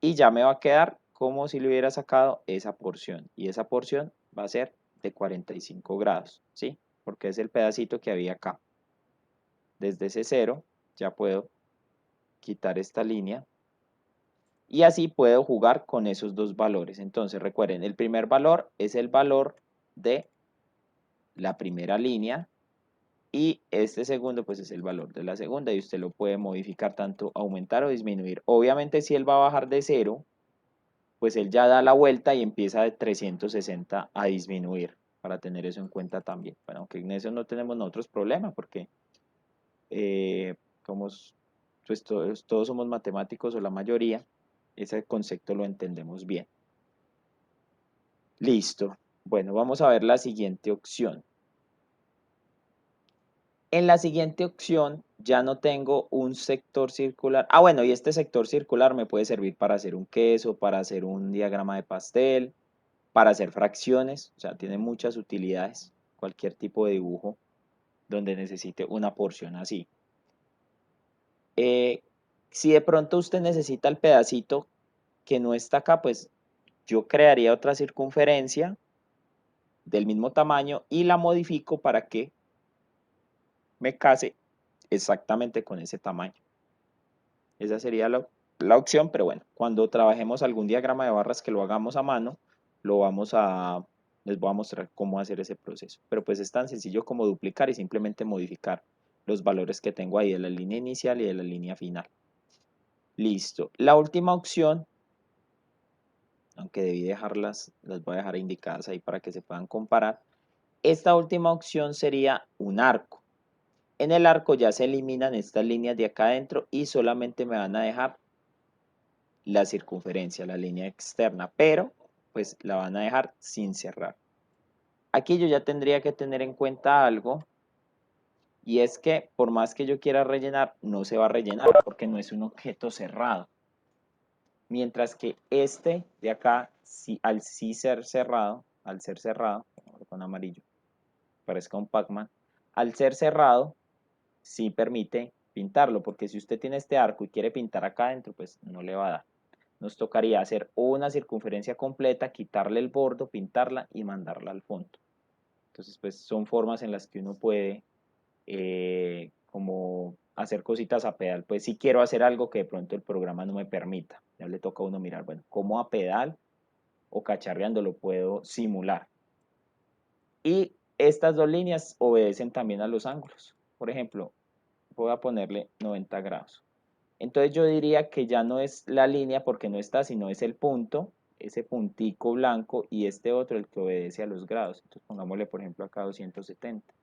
Y ya me va a quedar como si le hubiera sacado esa porción. Y esa porción va a ser de 45 grados, ¿sí? Porque es el pedacito que había acá. Desde ese 0 ya puedo quitar esta línea. Y así puedo jugar con esos dos valores. Entonces recuerden, el primer valor es el valor de la primera línea. Y este segundo pues es el valor de la segunda. Y usted lo puede modificar tanto aumentar o disminuir. Obviamente si él va a bajar de 0, pues él ya da la vuelta y empieza de 360 a disminuir, para tener eso en cuenta también. Bueno, aunque en eso no tenemos nosotros problema, porque eh, somos, pues todos somos matemáticos o la mayoría, ese concepto lo entendemos bien. Listo. Bueno, vamos a ver la siguiente opción. En la siguiente opción ya no tengo un sector circular. Ah, bueno, y este sector circular me puede servir para hacer un queso, para hacer un diagrama de pastel, para hacer fracciones, o sea, tiene muchas utilidades, cualquier tipo de dibujo donde necesite una porción así. Eh, si de pronto usted necesita el pedacito que no está acá, pues yo crearía otra circunferencia del mismo tamaño y la modifico para que me case exactamente con ese tamaño. Esa sería la opción, pero bueno, cuando trabajemos algún diagrama de barras que lo hagamos a mano, les voy a mostrar cómo hacer ese proceso. Pero pues es tan sencillo como duplicar y simplemente modificar los valores que tengo ahí de la línea inicial y de la línea final. Listo. La última opción, aunque debí dejarlas, las voy a dejar indicadas ahí para que se puedan comparar. Esta última opción sería un arco. En el arco ya se eliminan estas líneas de acá adentro y solamente me van a dejar la circunferencia, la línea externa, pero pues la van a dejar sin cerrar. Aquí yo ya tendría que tener en cuenta algo, y es que por más que yo quiera rellenar, no se va a rellenar porque no es un objeto cerrado. Mientras que este de acá, al sí ser cerrado, con amarillo, parezca un Pac-Man, al ser cerrado, sí permite pintarlo, porque si usted tiene este arco y quiere pintar acá adentro, pues no le va a dar. Nos tocaría hacer una circunferencia completa, quitarle el bordo, pintarla y mandarla al fondo. Entonces, pues son formas en las que uno puede como hacer cositas a pedal. Pues si quiero hacer algo que de pronto el programa no me permita, ya le toca a uno mirar, bueno, cómo a pedal o cacharreando lo puedo simular. Y estas dos líneas obedecen también a los ángulos. Por ejemplo, voy a ponerle 90 grados. Entonces yo diría que ya no es la línea porque no está, sino es el punto, ese puntico blanco y este otro el que obedece a los grados. Entonces pongámosle por ejemplo acá 270.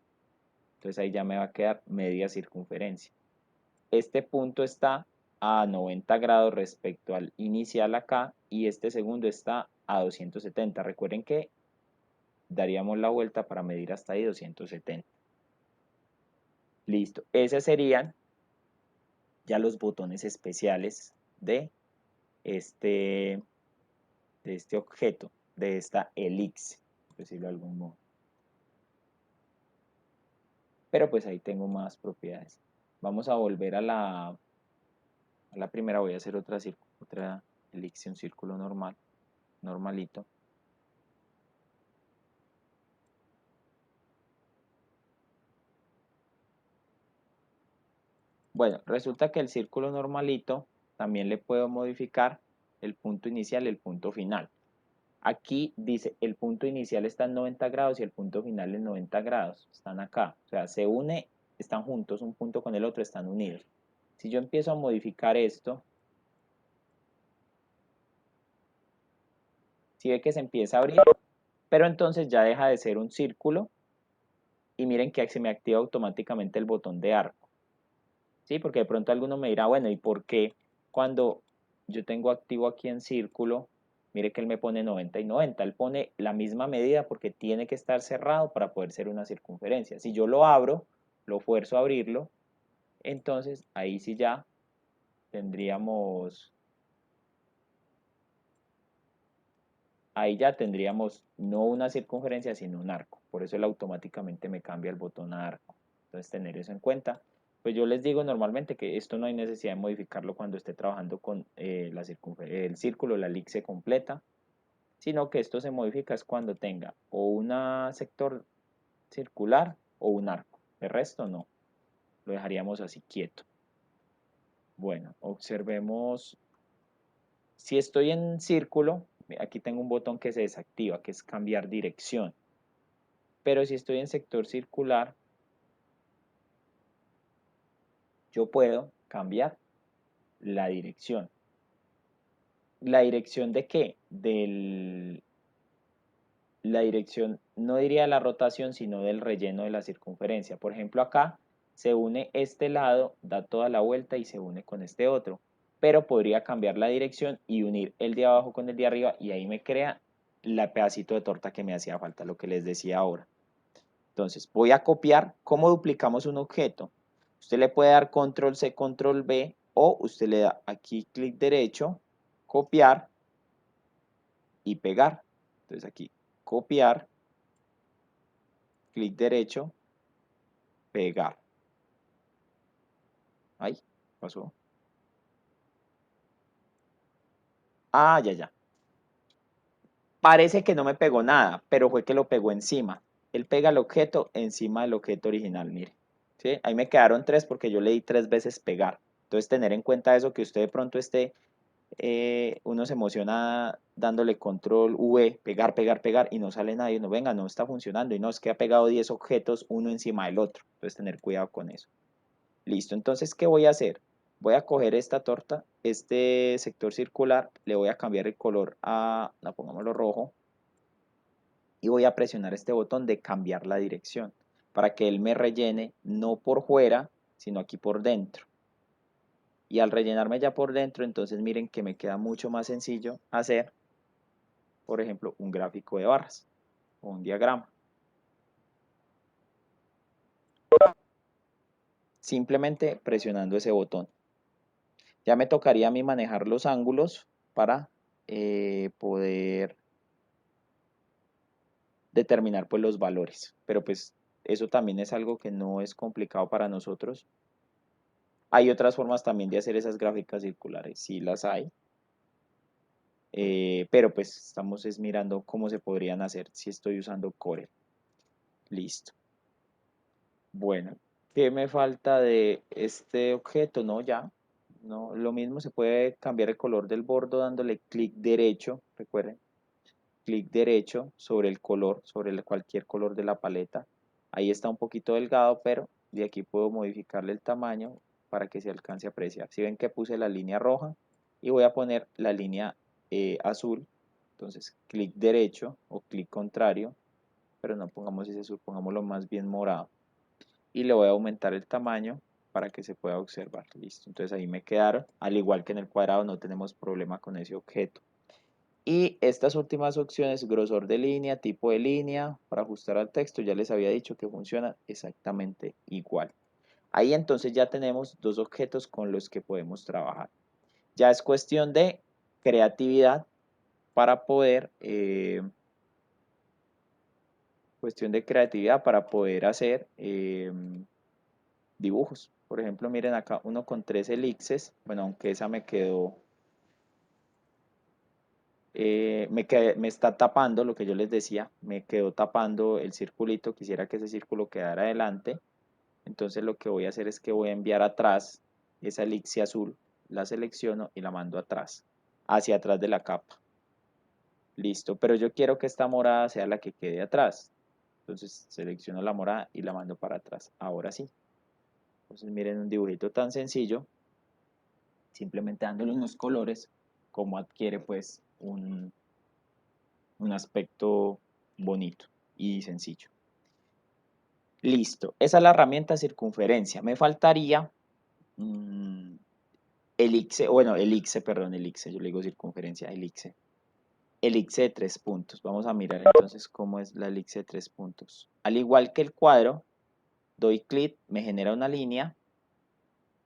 Entonces ahí ya me va a quedar media circunferencia. Este punto está a 90 grados respecto al inicial acá y este segundo está a 270. Recuerden que daríamos la vuelta para medir hasta ahí 270. Listo. Esos serían ya los botones especiales este, de este objeto, de esta elixir, por decirlo de algún modo. Pero pues ahí tengo más propiedades. Vamos a volver a la primera, voy a hacer otra elixir, un círculo normal, normalito. Bueno, resulta que el círculo normalito también le puedo modificar el punto inicial y el punto final. Aquí dice el punto inicial está en 90 grados y el punto final en 90 grados. Están acá. O sea, se une, están juntos, un punto con el otro, están unidos. Si yo empiezo a modificar esto, si ve que se empieza a abrir, pero entonces ya deja de ser un círculo y miren que se me activa automáticamente el botón de arco. ¿Sí? Porque de pronto alguno me dirá, bueno, ¿y por qué cuando yo tengo activo aquí en círculo, mire que él me pone 90 y 90? Él pone la misma medida porque tiene que estar cerrado para poder ser una circunferencia. Si yo lo abro, lo fuerzo a abrirlo, entonces ahí sí ya tendríamos, ahí ya tendríamos no una circunferencia, sino un arco. Por eso él automáticamente me cambia el botón a arco. Entonces tener eso en cuenta. Pues yo les digo normalmente que esto no hay necesidad de modificarlo cuando esté trabajando con el círculo, la elipse completa, sino que esto se modifica es cuando tenga o un sector circular o un arco. De resto no, lo dejaríamos así quieto. Bueno, observemos, si estoy en círculo, aquí tengo un botón que se desactiva, que es cambiar dirección. Pero si estoy en sector circular, yo puedo cambiar la dirección. ¿La dirección de qué? La dirección, no diría de la rotación, sino del relleno de la circunferencia. Por ejemplo, acá se une este lado, da toda la vuelta y se une con este otro. Pero podría cambiar la dirección y unir el de abajo con el de arriba y ahí me crea el pedacito de torta que me hacía falta, lo que les decía ahora. Entonces, voy a copiar. ¿Cómo duplicamos un objeto? Usted le puede dar control C, control V, o usted le da aquí clic derecho, copiar y pegar. Entonces aquí, copiar, clic derecho, pegar. Ahí, pasó. Ah, ya, ya. Parece que no me pegó nada, pero fue que lo pegó encima. Él pega el objeto encima del objeto original, mire. ¿Sí? Ahí me quedaron 3 porque yo le di 3 veces pegar. Entonces tener en cuenta eso, que usted de pronto esté, uno se emociona dándole control V, pegar, pegar, pegar y no sale nada y no, venga, no está funcionando y no, es que ha pegado 10 objetos uno encima del otro. Entonces tener cuidado con eso. Listo, entonces, ¿qué voy a hacer? Voy a coger esta torta, este sector circular, le voy a cambiar el color a, no, pongámoslo rojo, y voy a presionar este botón de cambiar la dirección para que él me rellene no por fuera, sino aquí por dentro. Y al rellenarme ya por dentro, entonces miren que me queda mucho más sencillo hacer, por ejemplo, un gráfico de barras o un diagrama. Simplemente presionando ese botón. Ya me tocaría a mí manejar los ángulos para poder determinar pues los valores. Pero pues eso también es algo que no es complicado para nosotros. Hay otras formas también de hacer esas gráficas circulares, sí las hay. Pero pues estamos es mirando cómo se podrían hacer si estoy usando Corel. Listo. Bueno, ¿qué me falta de este objeto? No, ya. No, lo mismo se puede cambiar el color del bordo dándole clic derecho, recuerden, clic derecho sobre el color, sobre cualquier color de la paleta. Ahí está un poquito delgado, pero de aquí puedo modificarle el tamaño para que se alcance a apreciar. Si ven que puse la línea roja y voy a poner la línea azul, entonces clic derecho o clic contrario, pero no pongamos ese azul, pongámoslo más bien morado. Y le voy a aumentar el tamaño para que se pueda observar. Listo, entonces ahí me quedaron. Al igual que en el cuadrado no tenemos problema con ese objeto. Y estas últimas opciones, grosor de línea, tipo de línea, para ajustar al texto, ya les había dicho que funcionan exactamente igual. Ahí entonces ya tenemos dos objetos con los que podemos trabajar. Ya es cuestión de creatividad para poder hacer dibujos. Por ejemplo, miren acá uno con 3 elipses, bueno, aunque esa me quedó me está tapando lo que yo les decía, me quedó tapando el circulito, quisiera que ese círculo quedara adelante, entonces lo que voy a hacer es que voy a enviar atrás esa elixir azul, la selecciono y la mando atrás, hacia atrás de la capa. Listo, pero yo quiero que esta morada sea la que quede atrás, entonces selecciono la morada y la mando para atrás, ahora sí. Entonces miren un dibujito tan sencillo, simplemente dándole unos colores, como adquiere pues un aspecto bonito y sencillo. Listo, esa es la herramienta circunferencia. Me faltaría elipse, bueno, elipse, perdón, elipse, yo le digo circunferencia, elipse. Elipse de 3 puntos. Vamos a mirar entonces cómo es la elipse de 3 puntos. Al igual que el cuadro, doy clic, me genera una línea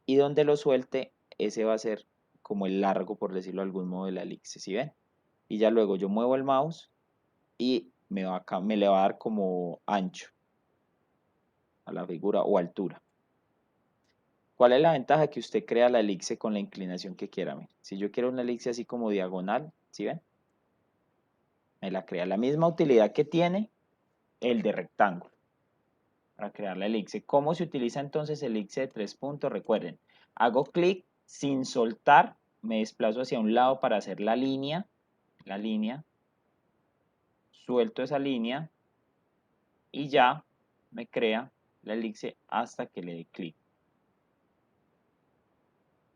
y donde lo suelte, ese va a ser como el largo, por decirlo de algún modo, de la elipse, ¿sí ven? Y ya luego yo muevo el mouse y me le va a dar como ancho a la figura o altura. ¿Cuál es la ventaja? Que usted crea la elipse con la inclinación que quiera. Si yo quiero una elipse así como diagonal, ¿sí ven? Me la crea. La misma utilidad que tiene el de rectángulo para crear la elipse. ¿Cómo se utiliza entonces el elipse de 3 puntos? Recuerden, hago clic sin soltar, me desplazo hacia un lado para hacer la línea, suelto esa línea y ya me crea la elipse hasta que le dé clic.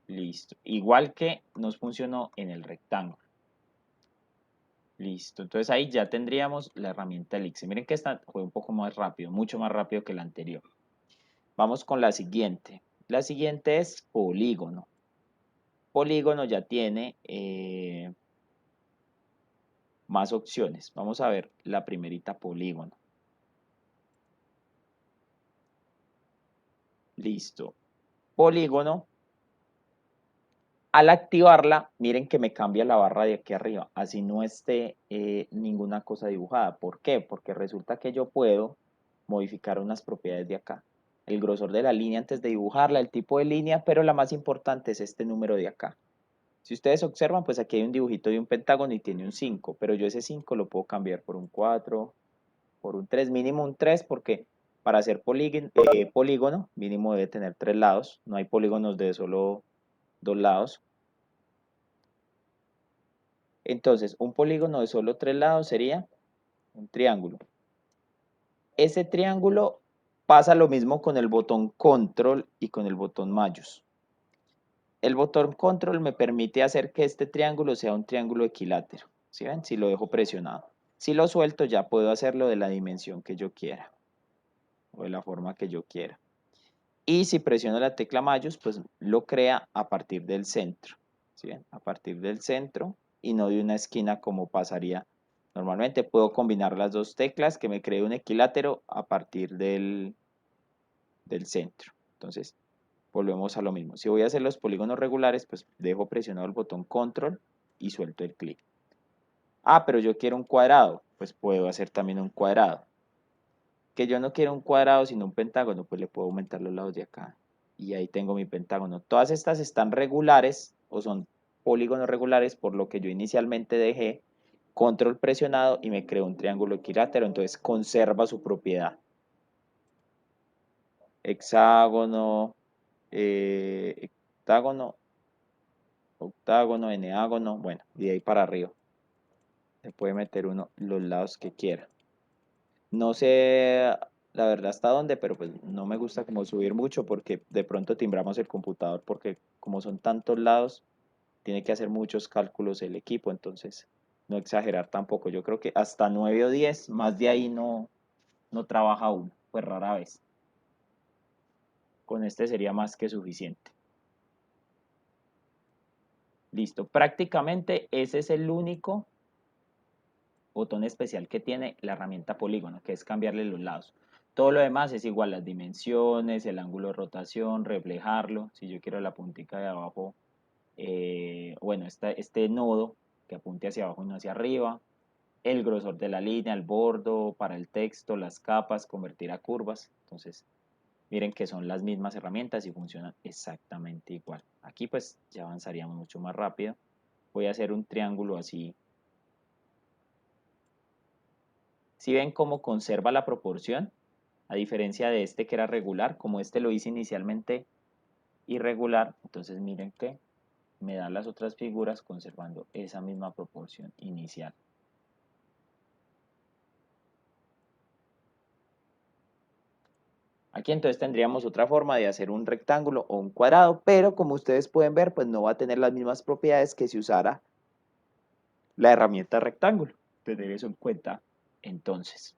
Listo. Igual que nos funcionó en el rectángulo. Listo. Entonces ahí ya tendríamos la herramienta elixir. Miren que esta fue un poco más rápido, mucho más rápido que la anterior. Vamos con la siguiente. La siguiente es polígono. Polígono ya tiene más opciones. Vamos a ver la primerita, polígono. Listo. Polígono. Al activarla, miren que me cambia la barra de aquí arriba, así no esté ninguna cosa dibujada. ¿Por qué? Porque resulta que yo puedo modificar unas propiedades de acá. El grosor de la línea antes de dibujarla, el tipo de línea, pero la más importante es este número de acá. Si ustedes observan, pues aquí hay un dibujito de un pentágono y tiene un 5, pero yo ese 5 lo puedo cambiar por un 4, por un 3, mínimo un 3, porque para hacer polígono mínimo debe tener 3 lados, no hay polígonos de solo 2 lados. Entonces, un polígono de solo 3 lados sería un triángulo. Ese triángulo Pasa lo mismo con el botón control y con el botón mayús. El botón control me permite hacer que este triángulo sea un triángulo equilátero. ¿Sí ven? Si lo dejo presionado. Si lo suelto ya puedo hacerlo de la dimensión que yo quiera o de la forma que yo quiera. Y si presiono la tecla mayús, pues lo crea a partir del centro. ¿Sí ven? A partir del centro y no de una esquina como pasaría. Normalmente puedo combinar las dos teclas que me cree un equilátero a partir del centro. Entonces, volvemos a lo mismo. Si voy a hacer los polígonos regulares, pues dejo presionado el botón control y suelto el clic. Ah, pero yo quiero un cuadrado, pues puedo hacer también un cuadrado. Que yo no quiero un cuadrado sino un pentágono, pues le puedo aumentar los lados de acá. Y ahí tengo mi pentágono. Todas estas están regulares o son polígonos regulares, por lo que yo inicialmente dejé control presionado y me creó un triángulo equilátero, entonces conserva su propiedad. Hexágono, hectágono, octágono, eneágono, bueno, y de ahí para arriba. Se puede meter uno los lados que quiera. No sé la verdad hasta dónde, pero pues no me gusta como subir mucho porque de pronto timbramos el computador porque como son tantos lados, tiene que hacer muchos cálculos el equipo, entonces no exagerar tampoco. Yo creo que hasta 9 o 10, más de ahí no trabaja uno, pues rara vez. Con este sería más que suficiente. Listo, prácticamente ese es el único botón especial que tiene la herramienta polígono, que es cambiarle los lados. Todo lo demás es igual, las dimensiones, el ángulo de rotación, reflejarlo. Si yo quiero la puntica de abajo, bueno, este nodo que apunte hacia abajo y no hacia arriba, el grosor de la línea, el bordo, para el texto, las capas, convertir a curvas. Entonces, miren que son las mismas herramientas y funcionan exactamente igual. Aquí pues ya avanzaríamos mucho más rápido. Voy a hacer un triángulo así. Si ven cómo conserva la proporción, a diferencia de este que era regular, como este lo hice inicialmente irregular, entonces miren que me da las otras figuras conservando esa misma proporción inicial. Aquí entonces tendríamos otra forma de hacer un rectángulo o un cuadrado, pero como ustedes pueden ver, pues no va a tener las mismas propiedades que si usara la herramienta rectángulo. Tener eso en cuenta entonces.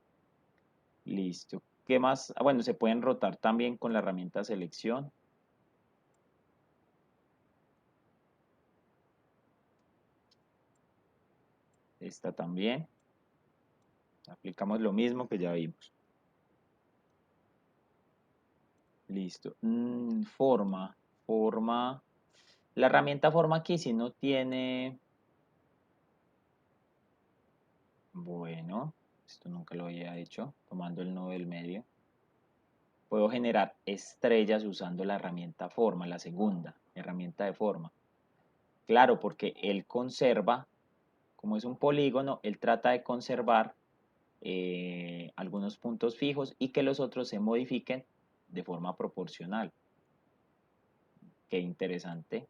Listo. ¿Qué más? Ah, bueno, se pueden rotar también con la herramienta selección. Esta también. Aplicamos lo mismo que ya vimos. Listo. Forma. Forma. La herramienta forma aquí si no tiene... Bueno, esto nunca lo había hecho. Tomando el nodo del medio. Puedo generar estrellas usando la herramienta forma, la segunda herramienta de forma. Claro, porque él conserva, como es un polígono, él trata de conservar algunos puntos fijos y que los otros se modifiquen de forma proporcional. Qué interesante.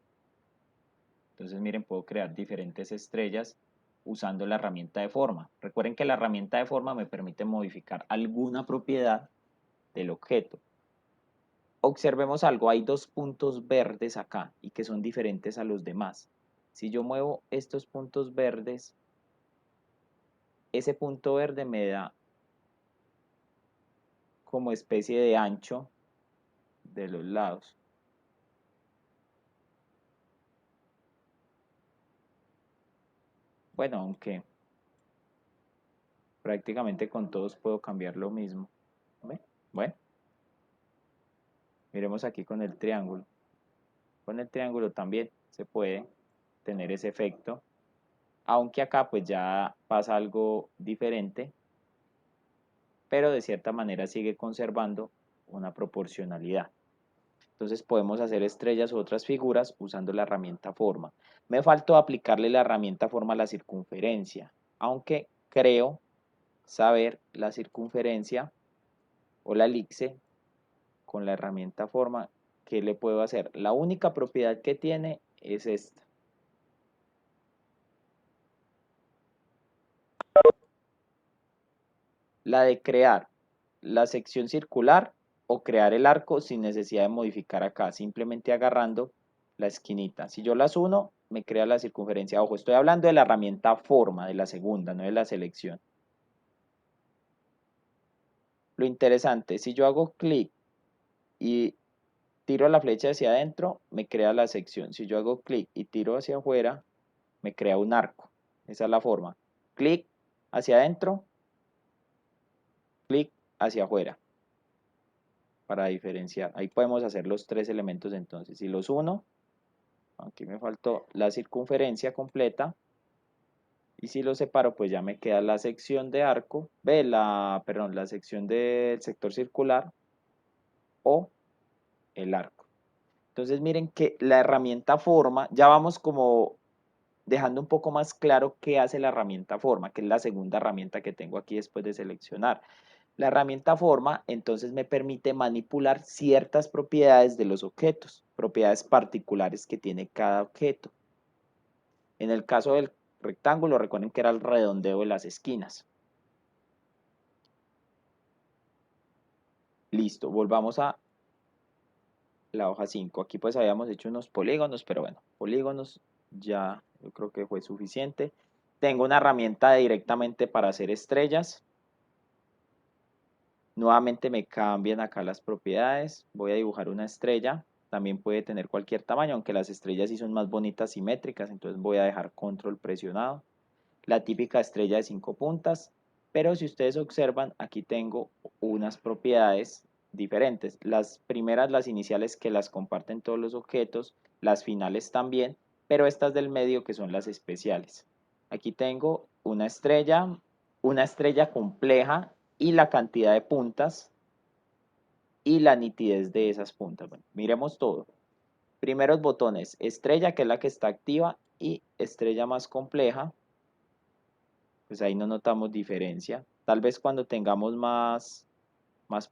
Entonces, miren, puedo crear diferentes estrellas usando la herramienta de forma. Recuerden que la herramienta de forma me permite modificar alguna propiedad del objeto. Observemos algo, hay dos puntos verdes acá y que son diferentes a los demás. Si yo muevo estos puntos verdes, ese punto verde me da como especie de ancho de los lados. Bueno, aunque prácticamente con todos puedo cambiar lo mismo. ¿Ve? Bueno, miremos aquí con el triángulo. Con el triángulo también se puede tener ese efecto, aunque acá pues ya pasa algo diferente, pero de cierta manera sigue conservando una proporcionalidad. Entonces podemos hacer estrellas u otras figuras usando la herramienta forma. Me faltó aplicarle la herramienta forma a la circunferencia, aunque creo saber la circunferencia o la elipse con la herramienta forma. ¿Qué le puedo hacer? La única propiedad que tiene es esta. La de crear la sección circular o crear el arco sin necesidad de modificar acá, simplemente agarrando la esquinita. Si yo las uno, me crea la circunferencia. Ojo, estoy hablando de la herramienta forma, de la segunda, no de la selección. Lo interesante, si yo hago clic y tiro la flecha hacia adentro, me crea la sección. Si yo hago clic y tiro hacia afuera, me crea un arco. Esa es la forma. Clic hacia adentro, clic hacia afuera, para diferenciar. Ahí podemos hacer los tres elementos entonces. Si los uno, aquí me faltó la circunferencia completa, y si los separo, pues ya me queda la sección de arco, perdón, la sección del sector circular o el arco. Entonces miren que la herramienta forma, ya vamos como dejando un poco más claro qué hace la herramienta forma, que es la segunda herramienta que tengo aquí después de seleccionar. La herramienta forma entonces me permite manipular ciertas propiedades de los objetos, propiedades particulares que tiene cada objeto. En el caso del rectángulo, recuerden que era el redondeo de las esquinas. Listo, volvamos a la hoja 5. Aquí pues habíamos hecho unos polígonos, pero bueno, polígonos ya yo creo que fue suficiente. Tengo una herramienta directamente para hacer estrellas. Nuevamente me cambian acá las propiedades. Voy a dibujar una estrella. También puede tener cualquier tamaño, aunque las estrellas sí son más bonitas simétricas. Entonces voy a dejar control presionado. La típica estrella de 5 puntas. Pero si ustedes observan, aquí tengo unas propiedades diferentes. Las primeras, las iniciales, que las comparten todos los objetos. Las finales también. Pero estas del medio, que son las especiales. Aquí tengo una estrella compleja y la cantidad de puntas y la nitidez de esas puntas. Bueno, miremos todo. Primeros botones, estrella, que es la que está activa, y estrella más compleja, pues ahí no notamos diferencia. Tal vez cuando tengamos más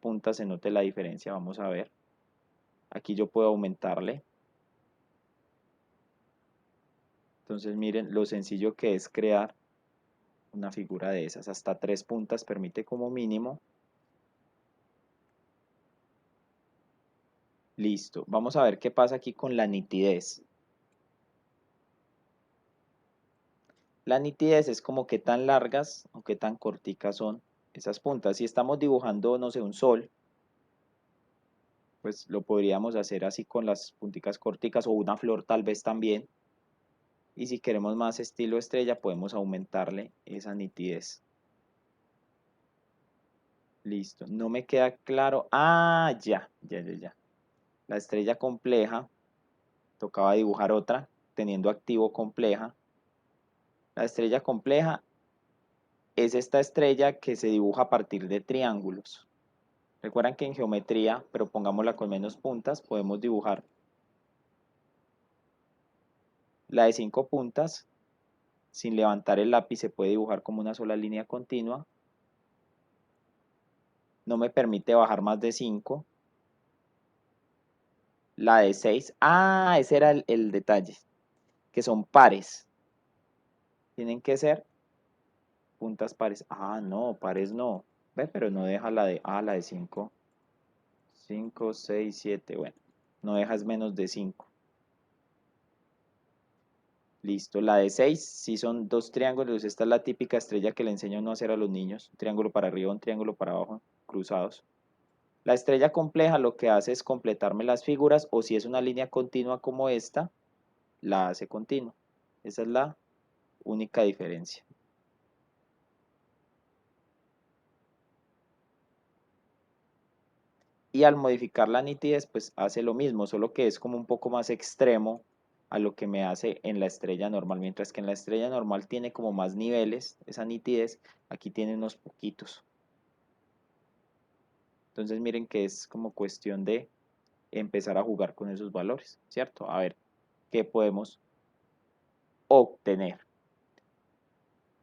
puntas se note la diferencia, vamos a ver. Aquí yo puedo aumentarle. Entonces miren lo sencillo que es crear una figura de esas. Hasta 3 puntas permite como mínimo. Listo, vamos a ver qué pasa aquí con la nitidez. La nitidez es como que tan largas o qué tan corticas son esas puntas. Si estamos dibujando, no sé, un sol, pues lo podríamos hacer así con las punticas corticas, o una flor tal vez también. Y si queremos más estilo estrella, podemos aumentarle esa nitidez. Listo, no me queda claro. Ah, ya. La estrella compleja, tocaba dibujar otra, teniendo activo compleja. La estrella compleja es esta estrella que se dibuja a partir de triángulos. Recuerdan que en geometría, pero pongámosla con menos puntas, podemos dibujar la de 5 puntas. Sin levantar el lápiz se puede dibujar como una sola línea continua. No me permite bajar más de 5. La de 6, ese era el detalle, que son pares. Tienen que ser puntas pares. No, pares no. Ve, pero no deja la de 5. 5, 6, 7, bueno. No dejas menos de 5. Listo, la de 6, si son dos triángulos, esta es la típica estrella que le enseño no a hacer a los niños, un triángulo para arriba, un triángulo para abajo, cruzados. La estrella compleja lo que hace es completarme las figuras, o si es una línea continua como esta, la hace continua. Esa es la única diferencia. Y al modificar la nitidez, pues hace lo mismo, solo que es como un poco más extremo a lo que me hace en la estrella normal, mientras que en la estrella normal tiene como más niveles, esa nitidez, aquí tiene unos poquitos. Entonces miren que es como cuestión de empezar a jugar con esos valores, ¿cierto? A ver qué podemos obtener.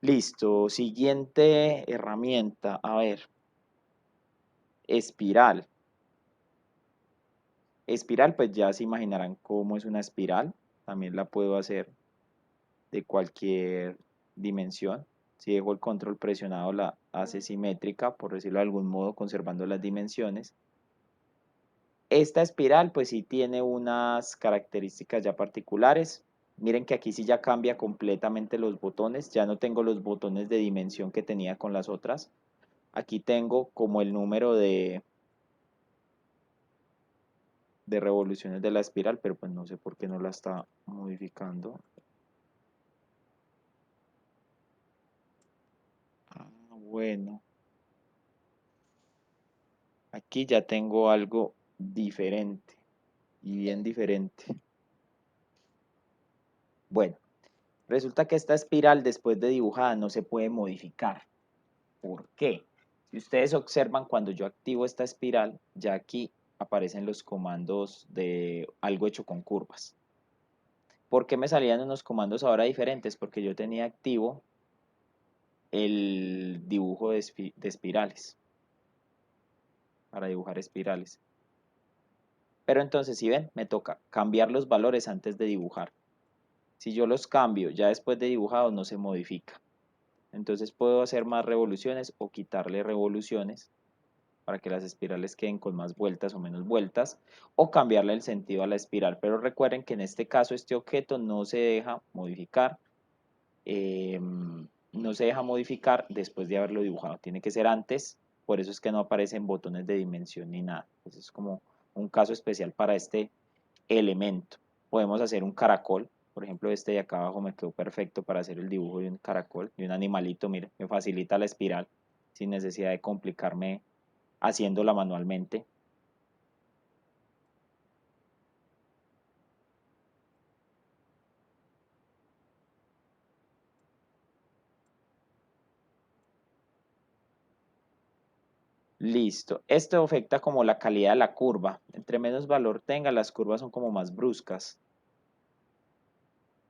Listo, siguiente herramienta, a ver, espiral. Espiral, pues ya se imaginarán cómo es una espiral, también la puedo hacer de cualquier dimensión. Si dejo el control presionado la hace simétrica, por decirlo de algún modo, conservando las dimensiones. Esta espiral pues sí tiene unas características ya particulares. Miren que aquí sí ya cambia completamente los botones, ya no tengo los botones de dimensión que tenía con las otras. Aquí tengo como el número de revoluciones de la espiral, pero pues no sé por qué no la está modificando. Ah, bueno, aquí ya tengo algo diferente y bien diferente. Bueno, resulta que esta espiral después de dibujada no se puede modificar. ¿Por qué? Si ustedes observan cuando yo activo esta espiral, ya aquí aparecen los comandos de algo hecho con curvas. ¿Por qué me salían unos comandos ahora diferentes? Porque yo tenía activo el dibujo de espirales, para dibujar espirales. Pero entonces, si ven, me toca cambiar los valores antes de dibujar. Si yo los cambio ya después de dibujado, no se modifica. Entonces puedo hacer más revoluciones o quitarle revoluciones para que las espirales queden con más vueltas o menos vueltas, o cambiarle el sentido a la espiral. Pero recuerden que en este caso este objeto no se deja modificar, no se deja modificar después de haberlo dibujado, tiene que ser antes, por eso es que no aparecen botones de dimensión ni nada. Entonces es como un caso especial para este elemento. Podemos hacer un caracol, por ejemplo este de acá abajo me quedó perfecto para hacer el dibujo de un caracol, de un animalito, mire, me facilita la espiral sin necesidad de complicarme haciéndola manualmente. Listo. Esto afecta como la calidad de la curva. Entre menos valor tenga, las curvas son como más bruscas.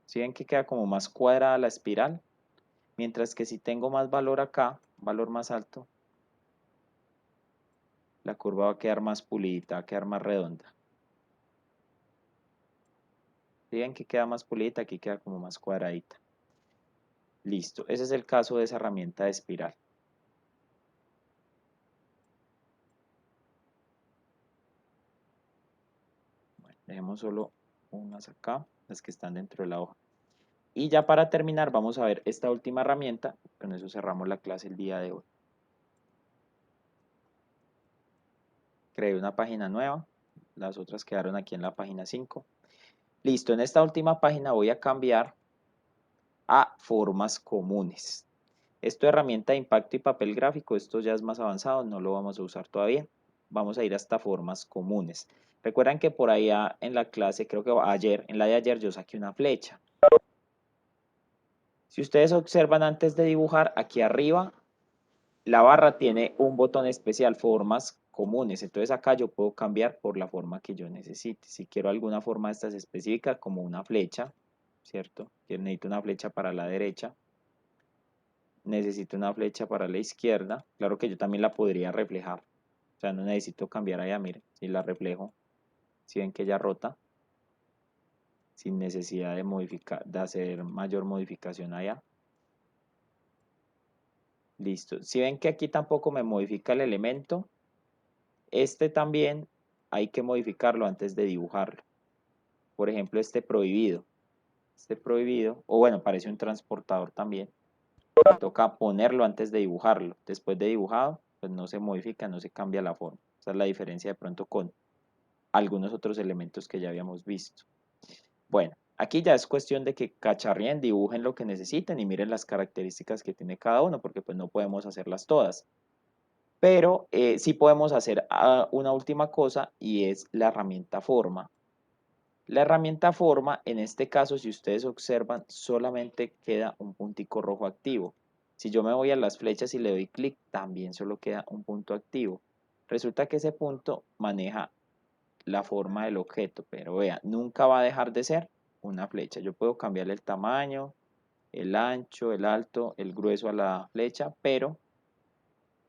¿Sí ven que queda como más cuadrada la espiral? Mientras que si tengo más valor acá, valor más alto, la curva va a quedar más pulida, va a quedar más redonda. ¿Sí ven que queda más pulida? Aquí queda como más cuadradita. Listo. Ese es el caso de esa herramienta de espiral. Bueno, dejemos solo unas acá, las que están dentro de la hoja. Y ya para terminar, vamos a ver esta última herramienta. Con eso cerramos la clase el día de hoy. Creé una página nueva, las otras quedaron aquí en la página 5. Listo, en esta última página voy a cambiar a formas comunes. Esto es herramienta de impacto y papel gráfico, esto ya es más avanzado, no lo vamos a usar todavía. Vamos a ir hasta formas comunes. Recuerdan que por allá en la clase, creo que ayer, en la de ayer yo saqué una flecha. Si ustedes observan antes de dibujar, aquí arriba la barra tiene un botón especial, formas comunes. Entonces acá yo puedo cambiar por la forma que yo necesite. Si quiero alguna forma de estas específica, como una flecha, ¿cierto? Que necesito una flecha para la derecha. Necesito una flecha para la izquierda. Claro que yo también la podría reflejar. O sea, no necesito cambiar allá, miren. Si la reflejo, si ven que ya rota, sin necesidad de modificar, de hacer mayor modificación allá. Listo. Si ven que aquí tampoco me modifica el elemento, este también hay que modificarlo antes de dibujarlo. Por ejemplo, este prohibido. Este prohibido, o bueno, parece un transportador también. Me toca ponerlo antes de dibujarlo. Después de dibujado, pues no se modifica, no se cambia la forma. Esa es la diferencia de pronto con algunos otros elementos que ya habíamos visto. Bueno, aquí ya es cuestión de que cacharrien, dibujen lo que necesiten y miren las características que tiene cada uno, porque pues no podemos hacerlas todas. Pero sí podemos hacer una última cosa y es la herramienta forma. La herramienta forma, en este caso, si ustedes observan, solamente queda un puntico rojo activo. Si yo me voy a las flechas y le doy clic, también solo queda un punto activo. Resulta que ese punto maneja la forma del objeto, pero vea, nunca va a dejar de ser una flecha. Yo puedo cambiarle el tamaño, el ancho, el alto, el grueso a la flecha, pero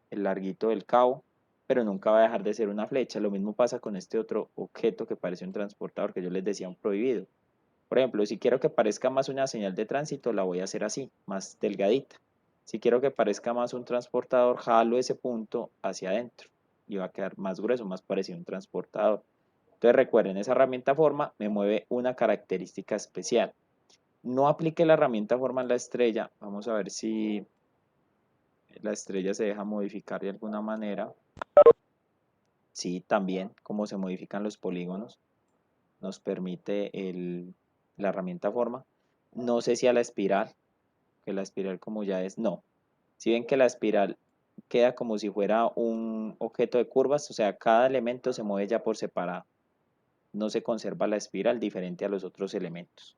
el larguito del cabo, pero nunca va a dejar de ser una flecha. Lo mismo pasa con este otro objeto que parece un transportador, que yo les decía un prohibido. Por ejemplo, si quiero que parezca más una señal de tránsito, la voy a hacer así, más delgadita. Si quiero que parezca más un transportador, jalo ese punto hacia adentro y va a quedar más grueso, más parecido a un transportador. Entonces recuerden, esa herramienta forma me mueve una característica especial. No aplique la herramienta forma en la estrella. Vamos a ver si la estrella se deja modificar de alguna manera. Sí, también cómo se modifican los polígonos nos permite la herramienta forma. No sé si a la espiral, que la espiral como ya es, no. Si ven que la espiral queda como si fuera un objeto de curvas, o sea, cada elemento se mueve ya por separado. No se conserva la espiral diferente a los otros elementos.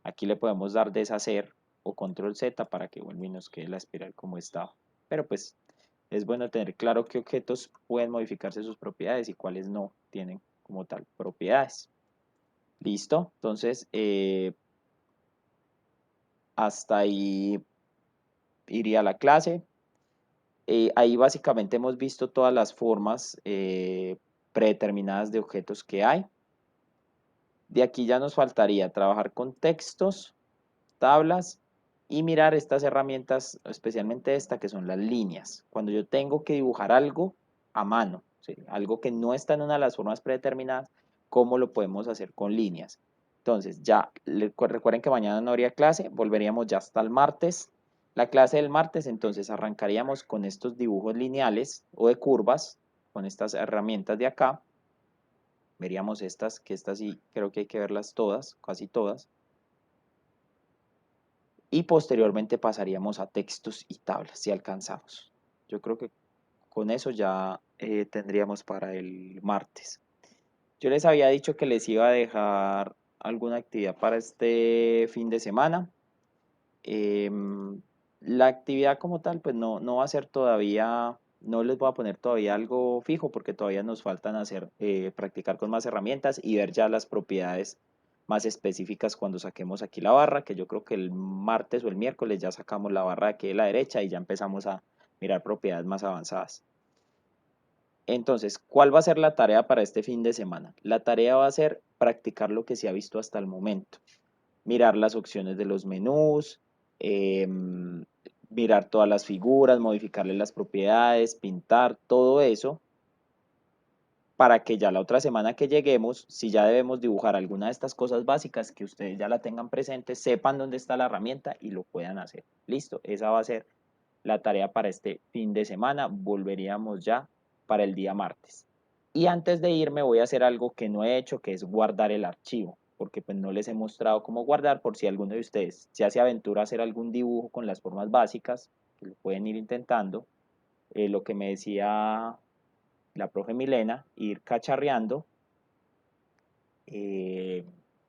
Aquí le podemos dar deshacer o control Z para que vuelva y nos quede la espiral como estaba. Pero pues es bueno tener claro qué objetos pueden modificarse sus propiedades y cuáles no tienen como tal propiedades. Listo, entonces hasta ahí iría la clase. Ahí básicamente hemos visto todas las formas predeterminadas de objetos que hay. De aquí ya nos faltaría trabajar con textos, tablas y mirar estas herramientas, especialmente esta que son las líneas. Cuando yo tengo que dibujar algo a mano, ¿sí? Algo que no está en una de las formas predeterminadas, ¿cómo lo podemos hacer con líneas? Entonces, ya recuerden que mañana no habría clase, volveríamos ya hasta el martes. La clase del martes, entonces arrancaríamos con estos dibujos lineales o de curvas, con estas herramientas de acá. Veríamos estas, que estas sí creo que hay que verlas todas, casi todas. Y posteriormente pasaríamos a textos y tablas, si alcanzamos. Yo creo que con eso ya tendríamos para el martes. Yo les había dicho que les iba a dejar alguna actividad para este fin de semana. La actividad como tal, pues no va a ser todavía, no les voy a poner todavía algo fijo porque todavía nos faltan hacer, practicar con más herramientas y ver ya las propiedades más específicas cuando saquemos aquí la barra, que yo creo que el martes o el miércoles ya sacamos la barra de aquí de la derecha y ya empezamos a mirar propiedades más avanzadas. Entonces, ¿cuál va a ser la tarea para este fin de semana? La tarea va a ser practicar lo que se ha visto hasta el momento, mirar las opciones de los menús, mirar todas las figuras, modificarle las propiedades, pintar, todo eso, para que ya la otra semana que lleguemos, si ya debemos dibujar alguna de estas cosas básicas, que ustedes ya la tengan presente, sepan dónde está la herramienta y lo puedan hacer. Listo, esa va a ser la tarea para este fin de semana. Volveríamos ya para el día martes. Y antes de irme voy a hacer algo que no he hecho, que es guardar el archivo, porque pues no les he mostrado cómo guardar por si alguno de ustedes se hace aventura a hacer algún dibujo con las formas básicas, que lo pueden ir intentando. Lo que me decía la profe Milena, eh,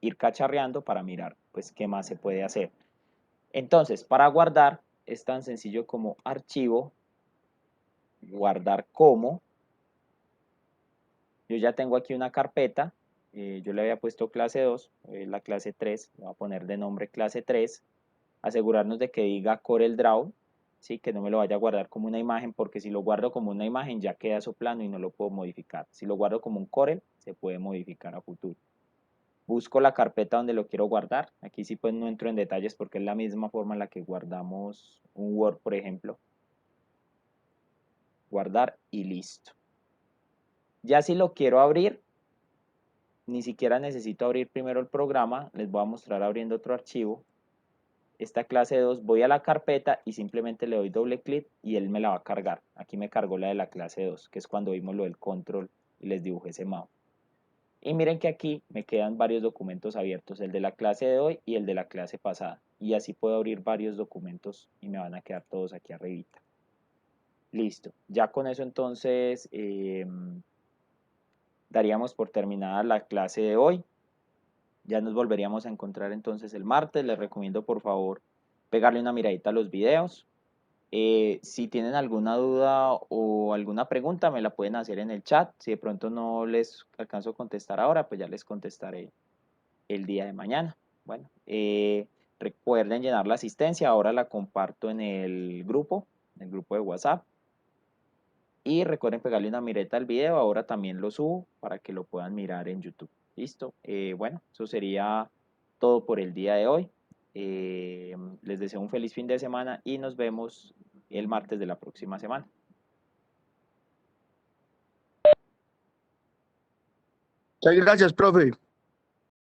ir cacharreando para mirar pues qué más se puede hacer. Entonces, para guardar es tan sencillo como archivo, guardar como. Yo ya tengo aquí una carpeta, yo le había puesto clase 2, la clase 3, le voy a poner de nombre clase 3, asegurarnos de que diga CorelDRAW, ¿sí? Que no me lo vaya a guardar como una imagen, porque si lo guardo como una imagen ya queda eso plano y no lo puedo modificar. Si lo guardo como un Corel, se puede modificar a futuro. Busco la carpeta donde lo quiero guardar, aquí sí pues no entro en detalles porque es la misma forma en la que guardamos un Word, por ejemplo. Guardar y listo. Ya si lo quiero abrir, ni siquiera necesito abrir primero el programa, les voy a mostrar abriendo otro archivo. Esta clase 2, voy a la carpeta y simplemente le doy doble clic y él me la va a cargar. Aquí me cargó la de la clase 2, que es cuando vimos lo del control y les dibujé ese mapa. Y miren que aquí me quedan varios documentos abiertos, el de la clase de hoy y el de la clase pasada. Y así puedo abrir varios documentos y me van a quedar todos aquí arribita. Listo, ya con eso entonces daríamos por terminada la clase de hoy. Ya nos volveríamos a encontrar entonces el martes. Les recomiendo por favor pegarle una miradita a los videos. Si tienen alguna duda o alguna pregunta me la pueden hacer en el chat. Si de pronto no les alcanzo a contestar ahora, pues ya les contestaré el día de mañana. Bueno, recuerden llenar la asistencia. Ahora la comparto en el grupo de WhatsApp. Y recuerden pegarle una mireta al video, ahora también lo subo para que lo puedan mirar en YouTube. Listo, bueno, eso sería todo por el día de hoy. Les deseo un feliz fin de semana y nos vemos el martes de la próxima semana. Muchas gracias, profe.